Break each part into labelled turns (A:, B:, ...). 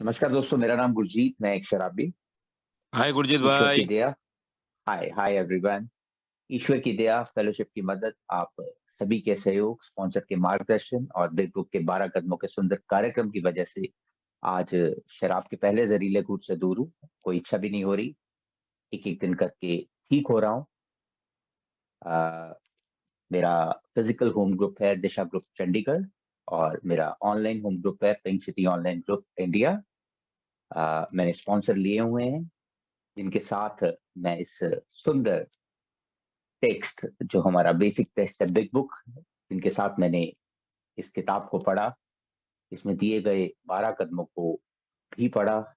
A: नमस्कार दोस्तों, मेरा नाम गुरजीत, मैं एक शराबी।
B: हाय गुरजीत
A: ईश्वर की
B: भाई।
A: दया। हाय हाय एवरीवन। ईश्वर की दया, फेलोशिप की मदद, आप सभी के सहयोग, स्पॉन्सर के मार्गदर्शन और बिग बुक के 12 कदमों के सुंदर कार्यक्रम की वजह से आज शराब के पहले जहरीले घूंट से दूर हूँ। कोई इच्छा भी नहीं हो रही। एक-एक दिन करके ठीक हो रहा हूँ। अ, मेरा फिजिकल होम ग्रुप है दिशा ग्रुप चंडीगढ़ और मेरा ऑनलाइन होम ग्रुप है pink city online group India. मैंने स्पॉन्सर लिए हुए हैं जिनके साथ मैं इस सुंदर टेक्स्ट जो हमारा बेसिक टेक्स्ट है बिग बुक, जिनके साथ मैंने इस किताब को पढ़ा, इसमें दिए गए 12 कदमों को भी पढ़ा,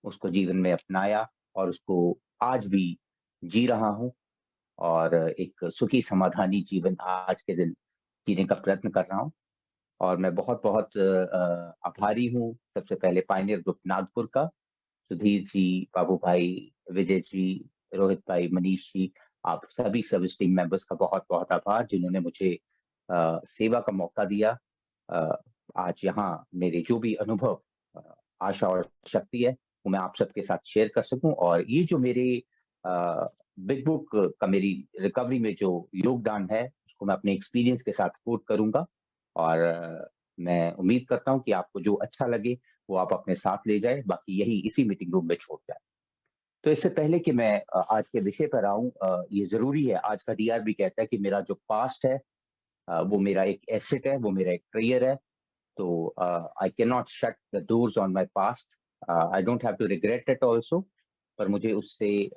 A: उसको जीवन में अपनाया और उसको आज भी जी रहा हूँ और एक सुखी समाधानी जीवन आज के दिन जीने का प्रयत्न कर रहा हूँ। और मैं बहुत-बहुत आभारी हूँ सबसे पहले पायनियर ग्रुप नागपुर का, सुधीर जी, बाबू भाई, विजय जी, रोहित भाई, मनीष जी, आप सभी सर्विस टीम मेंबर्स का बहुत-बहुत आभार जिन्होंने मुझे सेवा का मौका दिया। अ, आज यहाँ मेरे जो भी अनुभव, अ, आशा और शक्ति है, वो मैं आप सबके साथ शेयर कर सकूँ और ये जो मेरे अ, बिग बुक का मेरी रिकवरी में जो योगदान है, उसको मैं अपने एक्सपीरियंस के साथ कोट करूँगा और मैं उम्मीद करता हूँ कि आपको जो अच्छा लगे, वो आप अपने साथ ले जाएँ, बाकी यही इसी मीटिंग रूम में छोड़ जाएँ। तो इससे पहले कि मैं आज के विषय पर आऊँ, ये ज़रूरी है, आज का डीआर भी कहता है कि मेरा जो पास्ट है, वो मेरा एक एसेट है, वो मेरा एक करियर है। तो I can not shut the doors on my past. I don't have to regret it also. पर मुझे उससे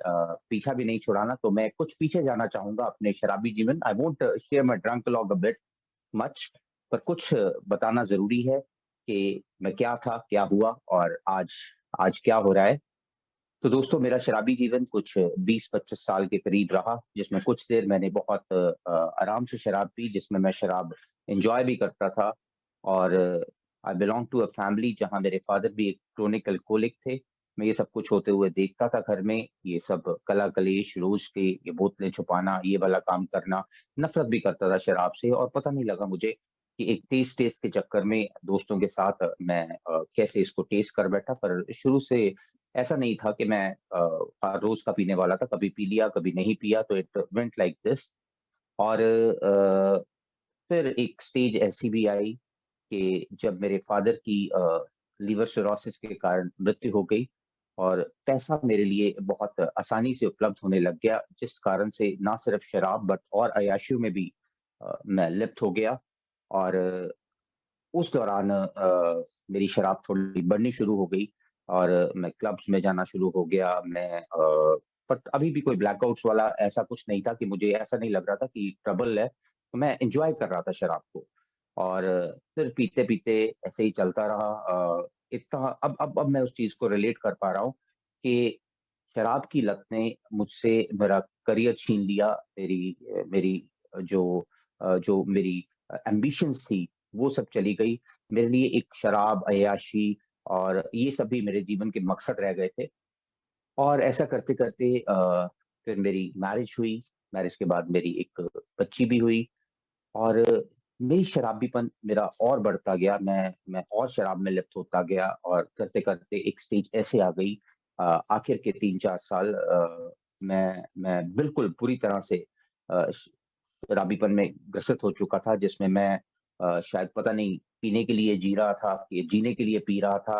A: पीछा भी नहीं छुड़ाना, तो मैं कुछ पीछे जाना चाहूँगा अपने शराबी जीवन। I won't share my drunk log a bit much, पर कुछ बताना ज़रूरी है कि मैं क्या था, क्या हुआ और आज आज क्या हो रहा है। तो दोस्तों, मेरा शराबी जीवन कुछ 20-25 साल के करीब रहा, जिसमें कुछ देर मैंने बहुत आराम से शराब पी, जिसमें मैं शराब एन्जॉय भी करता था और I belong to a family जहाँ मेरे फादर भी एक क्रोनिक अल्कोहलिक थे। मैं ये सब कुछ होते हुए देखता था घर में, ये सब कला-कलेश, रोज़ के ये बोतलें छुपाना, ये वाला काम करना, नफ़रत भी करता था शराब से और पता नहीं लगा मुझे कि एक टेस्ट-टेस्ट के चक्कर में दोस्तों के साथ मैं कैसे इसको टेस्ट कर बैठा। पर शुरू से ऐसा नहीं था कि मैं हर रोज़ का पीने वाला था, कभी पी लिया, कभी नहीं पिया, तो इट वेंट लाइक दिस। और फिर एक स्टेज ऐसी भी आई कि जब मेरे फादर की लिवर सिरोसिस के कारण मृत्यु हो गई और पैसा मेरे लिए बहुत आसानी से उपलब्ध होने लग गया, जिस कारण से ना सिर्फ शराब बट और अय्याशियों में भी मैं लिप्त हो गया और उस दौरान मेरी शराब थोड़ी बढ़नी शुरू हो गई और मैं क्लब्स में जाना शुरू हो गया। बट अभी भी कोई ब्लैकआउट्स वाला ऐसा कुछ नहीं था कि मुझे ऐसा नहीं लग रहा था कि ट्रबल है, तो मैं एन्जॉय कर रहा था शराब को। और फिर पीते-पीते ऐसे ही चलता रहा। इतना अब मैं उस चीज़ को रिलेट कर पा रहा हूँ कि शराब की लत ने मुझसे मेरा करियर छीन लिया, मेरी जो मेरी एम्बिशंस थी, वो सब चली गई। मेरे लिए एक शराब, अय्याशी और ये सब भी मेरे जीवन के मकसद रह गए थे और ऐसा करते-करते फिर मेरी मैरिज हुई। मैरिज के बाद मेरी एक बच्ची भी हुई और मेरी शराबीपन मेरा और बढ़ता गया। मैं और शराब में लिप्त होता गया और करते-करते एक स्टेज ऐसे आ गई, आखिर के 3-4 साल मैं बिल्कुल बुरी तरह से शराबीपन में ग्रसित हो चुका था, जिसमें मैं शायद पता नहीं पीने के लिए जी रहा था कि जीने के लिए पी रहा था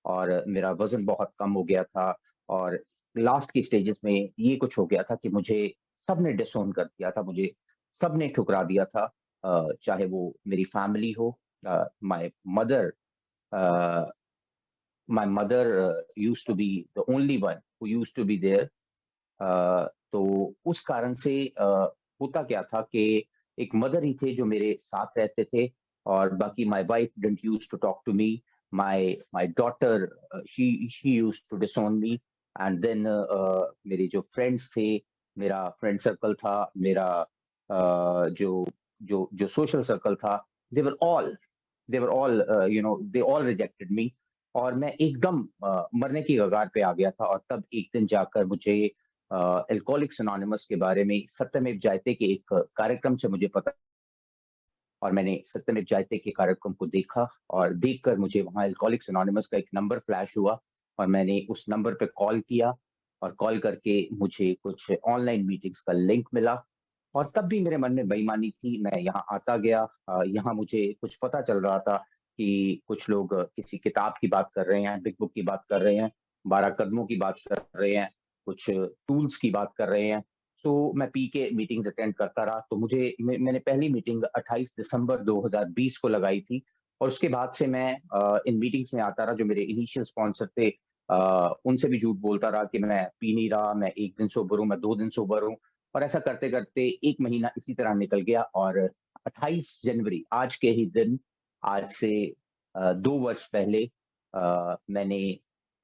A: और मेरा वज़न बहुत कम हो गया था और लास्ट की स्टेजेस में ये कुछ हो गया था कि मुझे सबने डिसओन कर दिया था, मुझे सबने ठुकरा दिया था। चाहे वो मेरी फैमिली हो, my mother uh, my mother used to be the only one who used to be there. तो उस कारण से होता क्या था कि एक मदर ही थे जो मेरे साथ रहते थे और बाकी my wife didn't used to talk to me. My daughter, she used to disown me and then मेरे जो फ्रेंड्स थे, मेरा फ्रेंड सर्कल था, मेरा जो जो जो सोशल सर्कल था, they were all they all rejected me और मैं एकदम मरने की कगार पे आ गया था और तब एक दिन जाकर मुझे अल्कोहलिक्स एनोनिमस के बारे में, सत्यमेव जयते के एक कार्यक्रम से मुझे पता और मैंने सत्यमेव जयते के कार्यक्रम को देखा और देखकर मुझे वहाँ अल्कोहलिक्स एनोनिमस का एक नंबर फ्लैश हुआ और मैंने उस नंबर पे कॉल किया और कॉल करके मुझे कुछ ऑनलाइन मीटिंग्स का लिंक मिला और तब भी मेरे मन में बेईमानी थी। मैं यहाँ आता गया, यहाँ मुझे कुछ पता चल रहा था कि कुछ लोग किसी किताब की बात कर रहे हैं, बिग बुक की बात कर रहे हैं, 12 कदमों की बात कर रहे हैं, कुछ टूल्स की बात कर रहे हैं। तो मैं पी के मीटिंग्स अटेंड करता रहा। तो मैंने पहली मीटिंग 28 दिसंबर 2020 को लगाई थी और उसके बाद से मैं इन मीटिंग्स में आता रहा। जो मेरे इनिशियल स्पॉन्सर थे उनसे भी झूठ बोलता रहा कि मैं पी नहीं रहा, मैं 1 दिन सोबर हूँ, मैं 2 दिन सोबर हूँ और ऐसा करते-करते 1 महीना इसी तरह निकल गया और 28 जनवरी आज के ही दिन, आज से 2 वर्ष पहले मैंने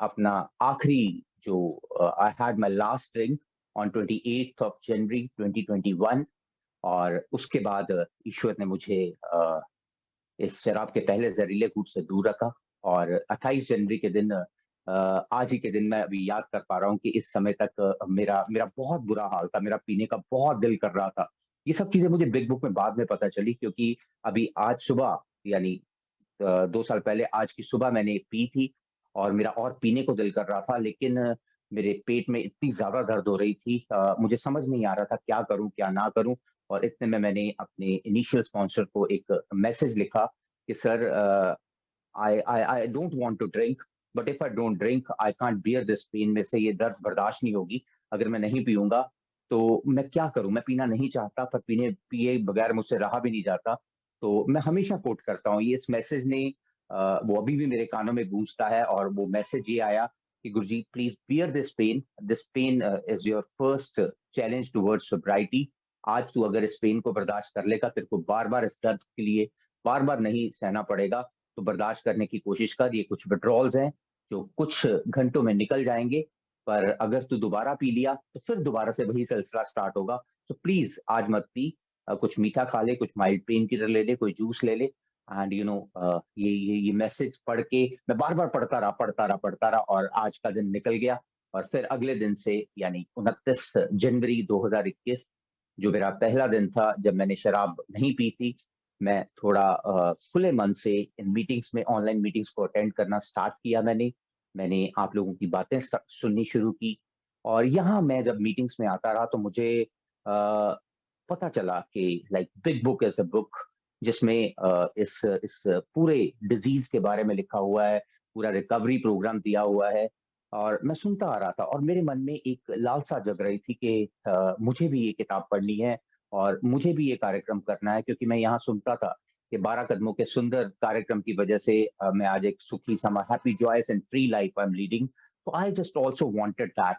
A: अपना आखिरी जो I had my last drink on 28th of January 2021 और उसके बाद ईश्वर ने मुझे इस शराब के पहले जहरीले घूंट से दूर रखा और 28 जनवरी के दिन आज ही के दिन मैं अभी याद कर पा रहा हूँ कि इस समय तक मेरा मेरा बहुत बुरा हाल था, मेरा पीने का बहुत दिल कर रहा था। ये सब चीज़ें मुझे बिग बुक में बाद में पता चली क्योंकि अभी आज सुबह यानी 2 साल पहले आज की सुबह मैंने पी थी और मेरा और पीने को दिल कर रहा था लेकिन मेरे पेट में इतनी ज़्यादा दर्द हो रही थी, मुझे समझ नहीं आ रहा था क्या करूँ, क्या ना करूँ? और इतने में मैंने अपने इनिशियल स्पॉन्सर को एक मैसेज लिखा कि sir I don't want to drink but if I don't drink I can't bear this pain. मेरे से ये दर्द बर्दाश्त नहीं होगी अगर मैं नहीं पीऊँगा तो मैं क्या करूँ? मैं पीना नहीं चाहता पर पिए बगैर मुझसे रहा भी नहीं जाता। तो मैं हमेशा कोट करता हूँ, ये इस मैसेज ने वो अभी भी मेरे कानों में गूंजता है और वो मैसेज ये आया कि Guruji please bear this pain is your first challenge towards sobriety. आज तू अगर इस पेन को बर्दाश्त कर लेगा, तेरे को बार-बार इस दर्द के लिए बार-बार नहीं सहना पड़ेगा, तो बर्दाश्त करने की कोशिश कर। ये कुछ विथड्रॉल्स हैं, जो कुछ घंटों में निकल जाएँगे, पर अगर तू दोबारा पी लिया, तो फिर दोबारा से वही सिलसिला स्टार्ट होगा। तो प्लीज़ आज मत पी, कुछ मीठा खा ले, कुछ माइल्ड पेन किलर ले ले, कोई जूस ले ले एंड ये मैसेज पढ़ के मैं बार-बार पढ़ता रहा और आज का दिन निकल गया और फिर अगले दिन से यानी 29 जनवरी 2021 जो मेरा पहला दिन था जब मैंने शराब नहीं पी थी, मैं थोड़ा खुले मन से इन मीटिंग्स में ऑनलाइन मीटिंग्स को अटेंड करना स्टार्ट किया मैंने। मैंने आप लोगों की बातें सुननी शुरू की और यहाँ मैं जब मीटिंग्स में आता रहा तो मुझे पता चला कि like big book is a book जिसमें इस पूरे डिज़ीज़ के बारे में लिखा हुआ है, पूरा रिकवरी प्रोग्राम दिया हुआ है और मैं सुनता आ रहा था और मेरे मन में एक लालसा जग रही थी कि मुझे भी ये किताब पढ़नी है और मुझे भी ये कार्यक्रम करना है क्योंकि मैं यहाँ सुनता था कि 12 कदमों के सुंदर कार्यक्रम की वजह से मैं आज एक सुखी समा happy joyous and free life I am leading. तो I just also wanted that.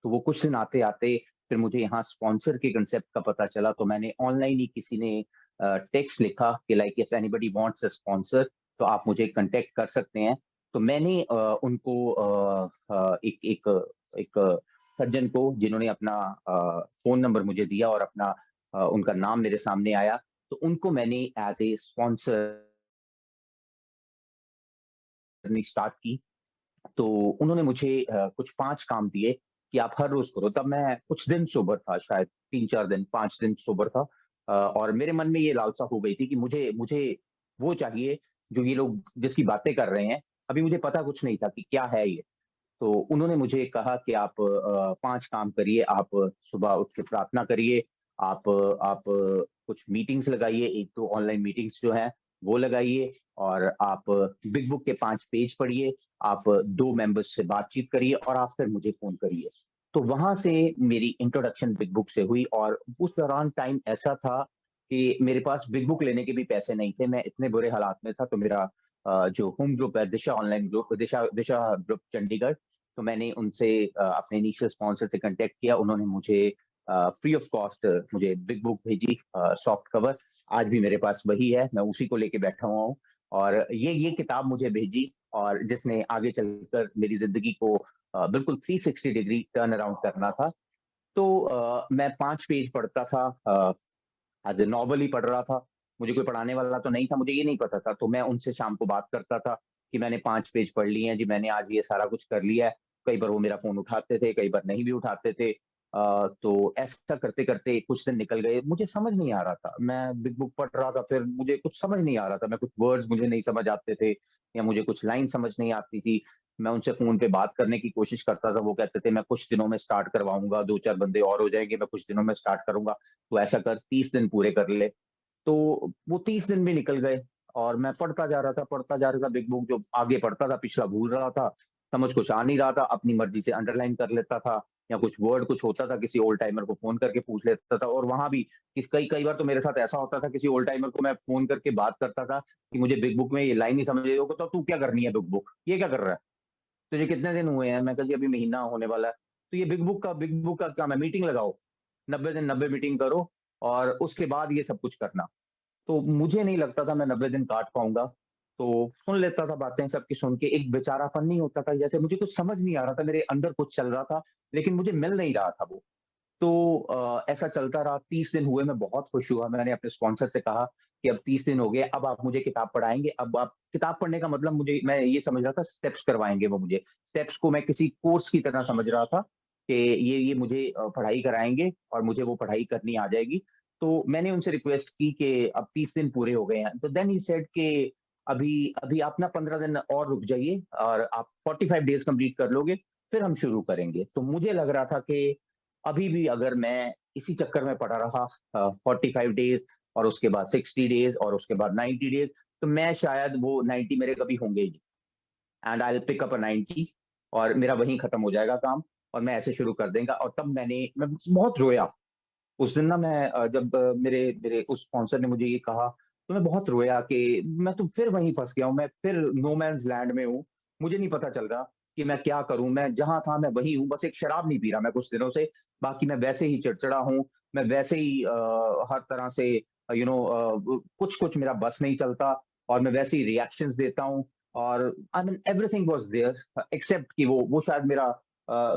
A: तो वो कुछ दिन आते-आते फिर मुझे यहाँ स्पॉन्सर के कांसेप्ट का पता चला तो मैंने ऑनलाइन ही किसी ने टेक्स्ट लिखा कि like if anybody wants a sponsor तो आप मुझे कांटेक्ट कर सकते हैं। तो मैंने उनको एक एक एक सज्जन को जिन्होंने अपना फ़ोन नंबर मुझे दिया और अपना उनका नाम मेरे सामने आया, तो उनको मैंने एज़ ए स्पॉन्सर करनी स्टार्ट की। तो उन्होंने मुझे कुछ 5 काम दिए कि आप हर रोज़ करो। तब मैं कुछ दिन सोबर था शायद 3-4 दिन, 5 दिन सोबर था और मेरे मन में ये लालसा हो गई थी कि मुझे मुझे वो चाहिए जो ये लोग जिसकी बातें कर रहे हैं। अभी मुझे पता कुछ नहीं था कि क्या है ये? तो उन्होंने मुझे कहा कि आप 5 काम करिए, आप सुबह उठ के प्रार्थना करिए, आप कुछ मीटिंग्स लगाइए, 1-2 ऑनलाइन मीटिंग्स जो हैं, वो लगाइए और आप बिग बुक के 5 पेज पढ़िए, आप 2 मेंबर्स से बातचीत करिए और आप फिर मुझे फ़ोन करिए। तो वहाँ से मेरी इंट्रोडक्शन बिग बुक से हुई और उस दौरान टाइम ऐसा था कि मेरे पास बिग बुक लेने के भी पैसे नहीं थे, मैं इतने बुरे हालात में था, तो मेरा जो होम ग्रुप है, दिशा ऑनलाइन ग्रुप, दिशा दिशा ग्रुप चंडीगढ़, तो मैंने उनसे अपने इनिशियल स्पॉन्सर से कॉन्टैक्ट किया। उन्होंने मुझे फ्री ऑफ कॉस्ट मुझे बिग बुक भेजी सॉफ्ट कवर। आज भी मेरे पास वही है, मैं उसी को लेके बैठा हुआ हूँ और ये किताब मुझे भेजी और जिसने आगे चलकर मेरी ज़िंदगी को बिल्कुल 360 डिग्री टर्न अराउंड करना था। तो मैं 5 पेज पढ़ता था, एज़ ए नॉवल ही पढ़ रहा था। मुझे कोई पढ़ाने वाला तो नहीं था, मुझे ये नहीं पता था, तो मैं उनसे शाम को बात करता था कि मैंने 5 पेज पढ़ लिए हैं जी, मैंने आज ये सारा कुछ कर लिया है। कई बार वो मेरा फ़ोन उठाते थे, कई बार नहीं भी उठाते थे। तो ऐसा करते-करते कुछ दिन निकल गए, मुझे समझ नहीं आ रहा था। मैं बिग बुक पढ़ रहा था, फिर मुझे कुछ समझ नहीं आ रहा था। मैं कुछ वर्ड्स मुझे नहीं समझ आते थे या मुझे कुछ लाइन समझ नहीं आती थी। मैं उनसे फ़ोन पे बात करने की कोशिश करता था, वो कहते थे, "मैं कुछ दिनों में स्टार्ट करवाऊँगा, 2-4 बंदे और हो जाएँगे, मैं कुछ दिनों में स्टार्ट करूँगा, तू ऐसा कर 30 दिन पूरे कर ले।" तो वो 30 दिन भी निकल गए और मैं पढ़ता जा रहा था बिग बुक, जो आगे पढ़ता था, पिछला भूल रहा था, समझ कुछ आ नहीं रहा था, अपनी मर्ज़ी से अंडरलाइन कर लेता था या कुछ वर्ड कुछ होता था, किसी ओल्ड टाइमर को फ़ोन करके पूछ लेता था और वहाँ भी कई कई बार तो मेरे साथ ऐसा होता था, किसी ओल्ड टाइमर को मैं फ़ोन करके बात करता था कि मुझे बिग बुक में ये लाइन नहीं समझ आई, वो कहता, "तू क्या करनी है बिग बुक? ये क्या कर रहा है? तुझे कितने दिन हुए हैं?" मैं कहा, "जी, अभी महीना होने वाला है।" "तो ये बिग बुक का काम है, मीटिंग लगाओ, 90 दिन 90 मीटिंग करो और उसके बाद ये सब कुछ करना।" तो मुझे नहीं लगता था मैं 90 दिन काट पाऊँगा, तो सुन लेता था बातें सबकी, सुन के एक बेचारापन नहीं होता था, जैसे मुझे कुछ समझ नहीं आ रहा था, मेरे अंदर कुछ चल रहा था, लेकिन मुझे मिल नहीं रहा था वो। तो ऐसा चलता रहा, 30 दिन हुए, मैं बहुत खुश हुआ, मैंने अपने स्पॉन्सर से कहा कि अब 30 दिन हो गए, अब आप मुझे किताब पढ़ाएँगे, अब आप किताब पढ़ने का मतलब मुझे, मैं ये समझ रहा था स्टेप्स करवाएँगे वो मुझे। स्टेप्स को मैं किसी कोर्स की तरह समझ रहा था कि ये मुझे पढ़ाई कराएँगे और मुझे वो पढ़ाई करनी आ जाएगी। तो मैंने उनसे रिक्वेस्ट की कि अब 30 दिन पूरे हो गए हैं, तो देन ही सेड कि अभी अभी आप ना 15 दिन और रुक जाइए और आप 45 डेज़ कंप्लीट कर लोगे, फिर हम शुरू करेंगे। तो मुझे लग रहा था कि अभी भी अगर मैं इसी चक्कर में पड़ा रहा 45 डेज़ और उसके बाद 60 डेज़ और उसके बाद 90 डेज़, तो मैं शायद वो 90 मेरे कभी होंगे ही नहीं and I will pick up a 90 और मेरा वहीं खत्म हो जाएगा काम और मैं ऐसे शुरू कर देगा और तब मैं बहुत रोया। उस दिन ना मैं जब मेरे मेरे उस स्पॉन्सर ने मुझे ये कहा, तो मैं बहुत रोया कि मैं तो फिर वहीं फँस गया हूँ, मैं फिर नो मैन्स लैंड में हूँ। मुझे नहीं पता चल रहा कि मैं क्या करूँ? मैं जहाँ था मैं वहीं हूँ, बस एक शराब नहीं पी रहा मैं कुछ दिनों से, बाकी मैं वैसे ही चिड़चिड़ा हूँ, मैं वैसे ही हर तरह से कुछ-कुछ मेरा बस नहीं चलता और मैं वैसे ही रिएक्शंस देता हूँ और I mean everything was there except कि वो शायद मेरा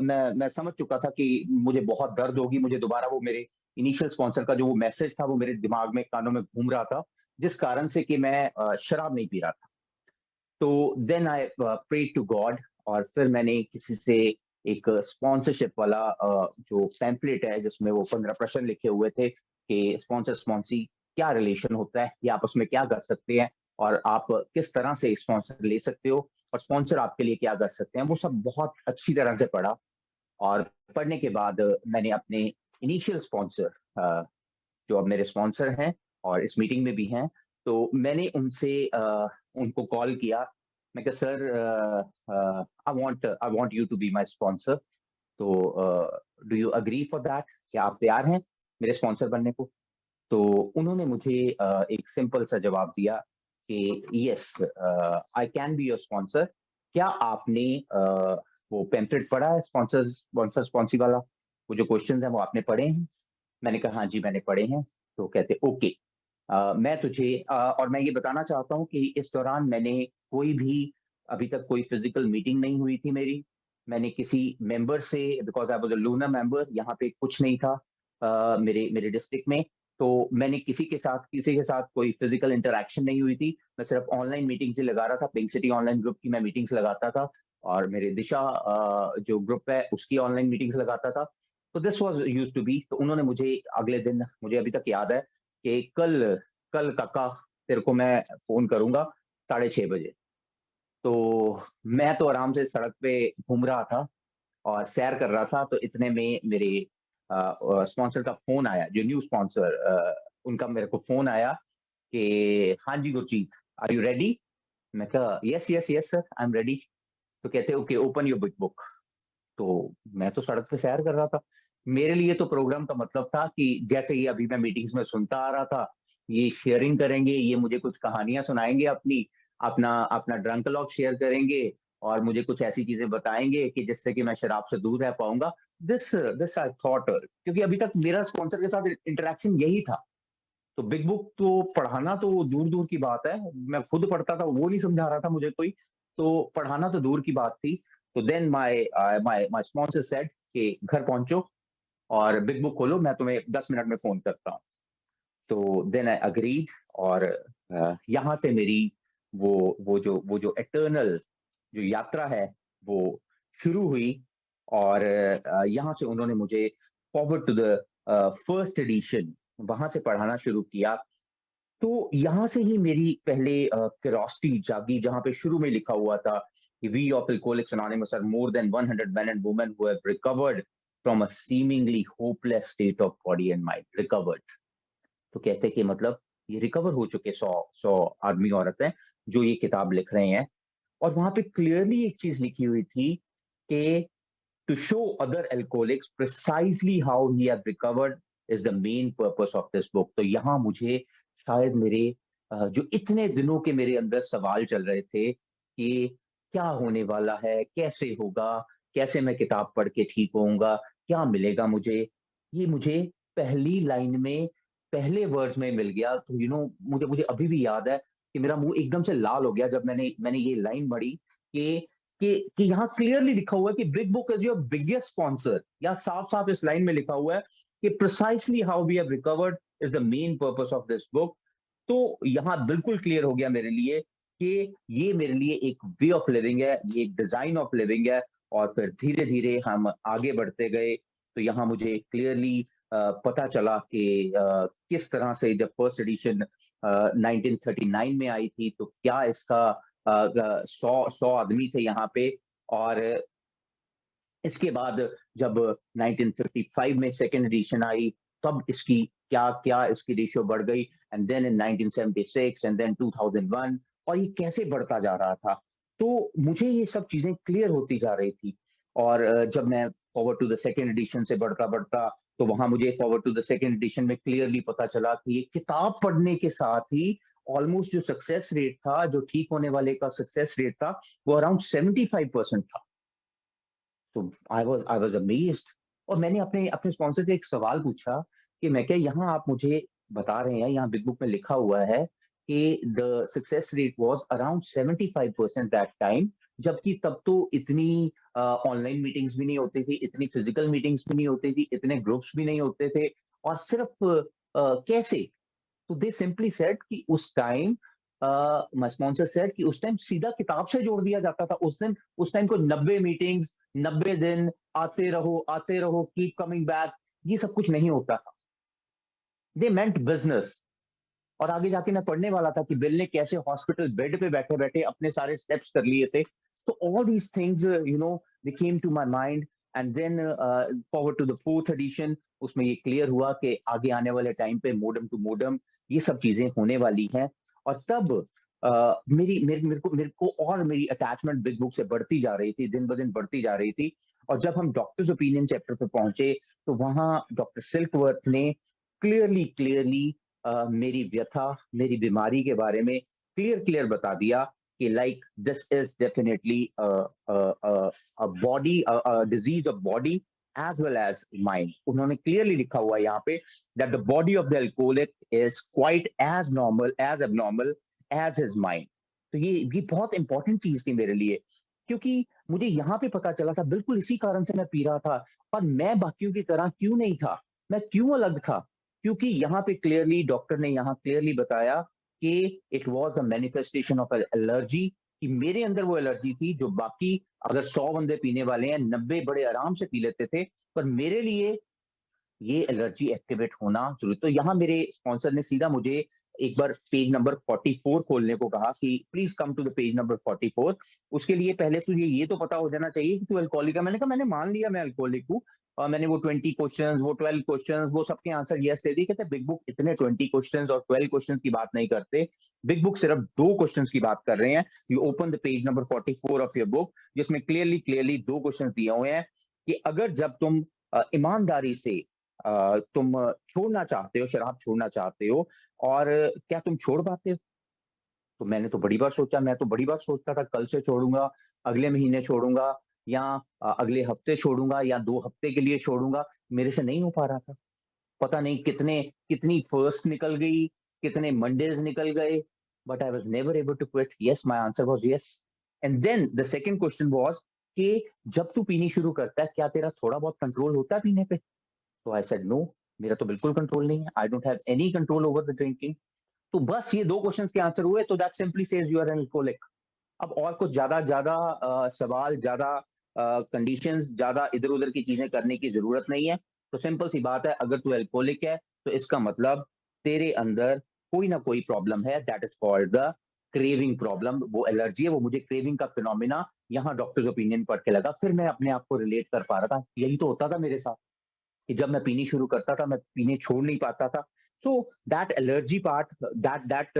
A: मैं समझ चुका था कि मुझे बहुत दर्द होगी, मुझे दोबारा वो मेरे इनिशियल स्पॉन्सर का जो वो मैसेज था वो मेरे दिमाग में कानों में घूम रहा था, जिस कारण से कि मैं शराब नहीं पी रहा था। तो देन आई प्रेयड टू गॉड और फिर मैंने किसी से एक स्पॉन्सरशिप वाला जो पैम्फलेट है जिसमें वो 15 प्रश्न लिखे हुए थे कि स्पॉन्सर स्पॉन्सी क्या रिलेशन होता है, या आप उसमें क्या कर सकते हैं और आप किस तरह से स्पॉन्सर ले सकते हो और स्पॉन्सर आपके लिए क्या कर सकते हैं, वो सब बहुत अच्छी तरह से पढ़ा और पढ़ने के बाद मैंने अपने इनिशियल स्पॉन्सर जो अब मेरे स्पॉन्सर हैं और इस मीटिंग में भी हैं, तो मैंने उनसे उनको कॉल किया। मैं कहा sir I want you to be my sponsor, तो do you agree for that? क्या आप तैयार हैं मेरे स्पॉन्सर बनने को? तो उन्होंने मुझे एक सिंपल सा जवाब दिया कि yes I can be your sponsor. क्या आपने वो पैम्फलेट पढ़ा है स्पॉन्सर स्पॉन्सर स्पॉन्सी वाला? वो जो क्वेश्चंस हैं वो आपने पढ़े हैं? मैंने कहा हाँ जी मैंने पढ़े हैं। तो कहते ओके, मैं तुझे और मैं ये बताना चाहता हूँ कि इस दौरान मैंने कोई भी अभी तक कोई फिजिकल मीटिंग नहीं हुई थी मेरी। मैंने किसी मेंबर से, because I was a lunar member, यहाँ पे कुछ नहीं था मेरे मेरे डिस्ट्रिक्ट में। तो मैंने किसी के साथ कोई फिजिकल इंटरैक्शन नहीं हुई थी। मैं सिर्फ ऑनलाइन मीटिंग्स ही लगा रहा था। पिंक सिटी ऑनलाइन ग्रुप की मैं मीटिंग्स लगाता था और मेरे दिशा जो ग्रुप है उसकी ऑनलाइन मीटिंग्स लगाता था। तो this was used to be. तो उन्होंने मुझे अगले दिन, मुझे अभी तक याद है कि कल कल काका तेरे को मैं फ़ोन करूँगा 6:30 बजे। तो मैं तो आराम से सड़क पे घूम रहा था और सैर कर रहा था, तो इतने में मेरे स्पॉन्सर का फ़ोन आया, जो न्यू स्पॉन्सर उनका मेरे को फ़ोन आया कि हाँ जी गुरजीत, आर यू रेडी? मैं कहा yes, yes, yes sir, I am ready. तो कहते okay open your big book. तो मैं तो सड़क पे सैर कर रहा था। मेरे लिए तो प्रोग्राम का मतलब था कि जैसे ये अभी मैं मीटिंग्स में सुनता आ रहा था, ये शेयरिंग करेंगे, ये मुझे कुछ कहानियाँ सुनाएँगे अपनी, अपना अपना ड्रंक लॉग शेयर करेंगे और मुझे कुछ ऐसी चीज़ें बताएँगे कि जिससे कि मैं शराब से दूर रह पाऊँगा। दिस दिस आई थॉट, क्योंकि अभी तक मेरा स्पॉन्सर के साथ इंटरैक्शन यही था। तो बिग बुक तो पढ़ाना तो दूर-दूर की बात है। मैं खुद पढ़ता था, वो नहीं समझा रहा था मुझे कोई, तो पढ़ाना तो दूर की बात थी। तो देन माय स्पॉन्सर सेड कि घर पहुँचो और बिग बुक खोलो, मैं तुम्हें 10 मिनट में फ़ोन करता हूँ। तो देन आई एग्रीड और यहाँ से मेरी वो जो इटर्नल जो यात्रा है, वो शुरू हुई और यहाँ से उन्होंने मुझे forward to the first edition, वहां से पढ़ाना शुरू किया। तो यहाँ से ही मेरी पहले क्यूरियोसिटी जागी, जहाँ पे शुरू में लिखा हुआ था कि we of Alcoholics Anonymous are more than 100 men and women who have recovered from a seemingly hopeless state of body and mind. Recovered, तो कहते हैं कि मतलब ये रिकवर हो चुके 100 आदमी औरत हैं जो ये किताब लिख रहे हैं। और वहां पे क्लियरली एक चीज लिखी हुई थी कि to show other alcoholics precisely how he has recovered is the main purpose of this book. तो यहाँ मुझे शायद मेरे जो इतने दिनों के मेरे अंदर सवाल चल रहे थे कि क्या होने वाला है, कैसे होगा, कैसे मैं किताब पढ़ के ठीक होऊंगा, क्या मिलेगा मुझे, ये मुझे पहली लाइन में, पहले वर्ड्स में मिल गया। तो मुझे मुझे अभी भी याद है कि मेरा मुंह एकदम से लाल हो गया जब मैंने मैंने ये लाइन पढ़ी कि कि यहाँ क्लियरली लिखा हुआ है कि big book is your biggest sponsor, या साफ साफ इस लाइन में लिखा हुआ है कि precisely how we have recovered is the main purpose of this book. तो यहाँ बिल्कुल क्लियर हो गया मेरे लिए कि ये मेरे लिए एक वे ऑफ लिविंग है, ये एक डिजाइन ऑफ लिविंग है। और फिर धीरे धीरे हम आगे बढ़ते गए। तो यहाँ मुझे क्लियरली पता चला कि किस तरह से जब फर्स्ट एडिशन 1939 में आई थी तो क्या इसका 100 आदमी थे यहाँ पे। और इसके बाद जब 1955 में सेकेंड एडिशन आई तब इसकी क्या क्या इसकी रेशियो बढ़ गई, and then in 1976 and then 2001, और ये कैसे बढ़ता जा रहा था। तो मुझे ये सब चीजें क्लियर होती जा रही थी। और जब मैं forward to the second edition से बढ़ता बढ़ता, तो वहां मुझे forward to the second edition में क्लियरली पता चला कि ये किताब पढ़ने के साथ ही ऑलमोस्ट जो सक्सेस रेट था, जो ठीक होने वाले का सक्सेस रेट था, वो अराउंड 75% था। तो आई वाज अमेज्ड। और मैंने अपने अपने स्पॉन्सर से एक सवाल पूछा कि मैं क्या, यहाँ आप मुझे बता रहे हैं, यहाँ बिग बुक में लिखा हुआ है कि the success rate was around 75% that time, जबकि तब तो इतनी ऑनलाइन मीटिंग्स भी नहीं होती थी, इतनी फिजिकल मीटिंग्स भी नहीं होती थी, इतने ग्रुप्स भी नहीं होते थे। और सिर्फ कैसे, तो दे सिंपली सेड कि उस टाइम माय स्पॉन्सर सेड कि उस टाइम सीधा किताब से जोड़ दिया जाता था। उस टाइम को 90 मीटिंग्स, 90 दिन, आते रहो, कीप कमिंग बैक, ये सब कुछ नहीं होता था। दे मेंट बिजनेस। और आगे जाके मैं पढ़ने वाला था कि बिल ने कैसे हॉस्पिटल बेड पे बैठे बैठे अपने सारे स्टेप्स कर लिए थे। तो all these things they came to my mind. And then forward to the fourth edition, उसमें ये क्लियर हुआ कि आगे आने वाले टाइम पे मोडम टू मोडम ये सब चीजें होने वाली हैं। और तब मेरे को और मेरी अटैचमेंट बिग बुक से बढ़ती जा रही थी, दिन ब दिन बढ़ती जा रही थी। और जब हम डॉक्टर्स ओपिनियन चैप्टर पे पहुंचे तो वहां डॉक्टर सिल्कवर्थ ने क्लियरली क्लियरली मेरी व्यथा, मेरी बीमारी के बारे में क्लियर क्लियर बता दिया कि like this is definitely body disease of body as well as mind. उन्होंने क्लियरली लिखा हुआ है यहाँ पे that the body of the alcoholic is quite as normal as abnormal as his mind. तो ये बहुत इंपॉर्टेंट चीज थी मेरे लिए, क्योंकि मुझे यहाँ पे पता चला था बिल्कुल इसी कारण से मैं पी रहा था। और मैं बाकियों की तरह क्यों नहीं था, मैं क्यों अलग था, क्योंकि यहाँ पे क्लियरली डॉक्टर ने यहाँ क्लियरली बताया कि it was a manifestation of allergy, कि मेरे अंदर वो एलर्जी थी जो बाकी अगर 100 बंदे पीने वाले हैं 90 बड़े आराम से पी लेते थे, पर मेरे लिए ये एलर्जी एक्टिवेट होना जरूरी। तो यहाँ मेरे स्पॉन्सर ने सीधा मुझे एक बार पेज नंबर 44 खोलने को कहा कि please come to the page number 44। उसके लिए पहले तुझे ये तो पता हो जाना चाहिए कि तू अल्कोहलिक है। मैंने कहा मैंने मान लिया मैं अल्कोहलिक हूँ। और मैंने वो 20 क्वेश्चंस, वो 12 क्वेश्चंस, वो सबके आंसर यस दे दिए। कहते बिग बुक इतने 20 क्वेश्चंस और 12 क्वेश्चंस की बात नहीं करते, बिग बुक सिर्फ 2 क्वेश्चंस की बात कर रहे हैं। You open the page number 44 of your book, जिसमें क्लियरली क्लियरली 2 क्वेश्चंस दिए हुए हैं कि अगर जब तुम ईमानदारी से तुम छोड़ना चाहते हो, शराब छोड़ना चाहते हो, और क्या तुम छोड़ पाते हो। तो मैंने तो बड़ी बार सोचा, मैं तो बड़ी बार सोचता था कल से छोड़ूंगा, अगले महीने छोड़ूंगा, या अगले हफ्ते छोड़ूंगा, या 2 हफ्ते के लिए छोड़ूंगा। मेरे से नहीं हो पा रहा था। पता नहीं कितनी फर्स्ट निकल गई, कितने मंडेज निकल गए, but I was never able to quit. Yes, my answer was yes. And then the second question was कि जब तू पीनी शुरू करता है क्या तेरा थोड़ा बहुत कंट्रोल होता है पीने पे। तो आई सेड नो, मेरा तो बिल्कुल कंट्रोल नहीं है, I don't have any control over the drinking. तो बस ये 2 क्वेश्चंस के आंसर हुए, तो that simply says you are an alcoholic. अब और कुछ ज्यादा ज्यादा सवाल, ज्यादा कंडीशंस, ज्यादा इधर उधर की चीजें करने की जरूरत नहीं है। तो सिंपल सी बात है, अगर तू एल्कोहलिक है तो इसका मतलब तेरे अंदर कोई ना कोई प्रॉब्लम है, that is called the craving problem. वो एलर्जी है, वो मुझे क्रेविंग का फिनोमिना यहाँ डॉक्टर्स ओपिनियन पढ़ के लगा। फिर मैं अपने आप को रिलेट कर पा रहा था, यही तो होता था मेरे साथ कि जब मैं पीनी शुरू करता था मैं पीने छोड़ नहीं पाता था। So that allergy part, that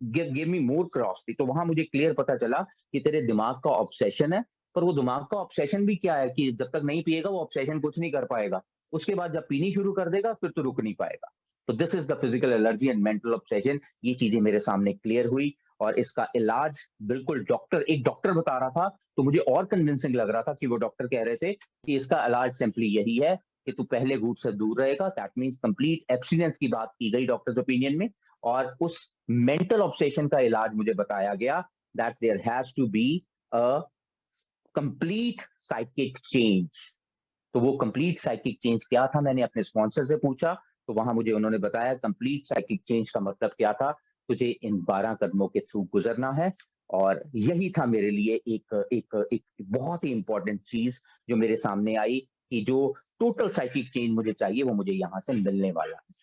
A: give me more curiosity. तो वहां मुझे क्लियर पता चला कि तेरे दिमाग का ऑब्सेशन है। पर वो दिमाग का ऑब्सेशन भी क्या है कि जब तक नहीं पिएगा वो ऑब्सेशन कुछ नहीं कर पाएगा। उसके बाद जब पीनी शुरू कर देगा फिर तो रुक नहीं पाएगा। तो this is the physical allergy and mental obsession. ये चीजें मेरे सामने क्लियर हुई और इसका इलाज बिल्कुल एक डॉक्टर बता रहा था, तो मुझे और कन्विंसिंग लग रहा था कि वो डॉक्टर कह रहे थे कि इसका इलाज सिंपली यही है कि तू पहले घूंट से दूर रहेगा। दैट मीन्स कंप्लीट एब्सटिनेंस की बात की गई डॉक्टर्स ओपिनियन में। और उस मेंटल ऑब्सेशन का इलाज मुझे बताया गया that there has to be a complete psychic change. तो वो कंप्लीट साइकिक चेंज क्या था, मैंने अपने स्पॉन्सर से पूछा, तो वहां मुझे उन्होंने बताया कंप्लीट साइकिक चेंज का मतलब क्या था, तुझे इन 12 कदमों के थ्रू गुजरना है। और यही था मेरे लिए एक बहुत ही इंपॉर्टेंट चीज जो मेरे सामने आई कि जो टोटल साइकिक चेंज मुझे चाहिए वो मुझे यहाँ से मिलने वाला है।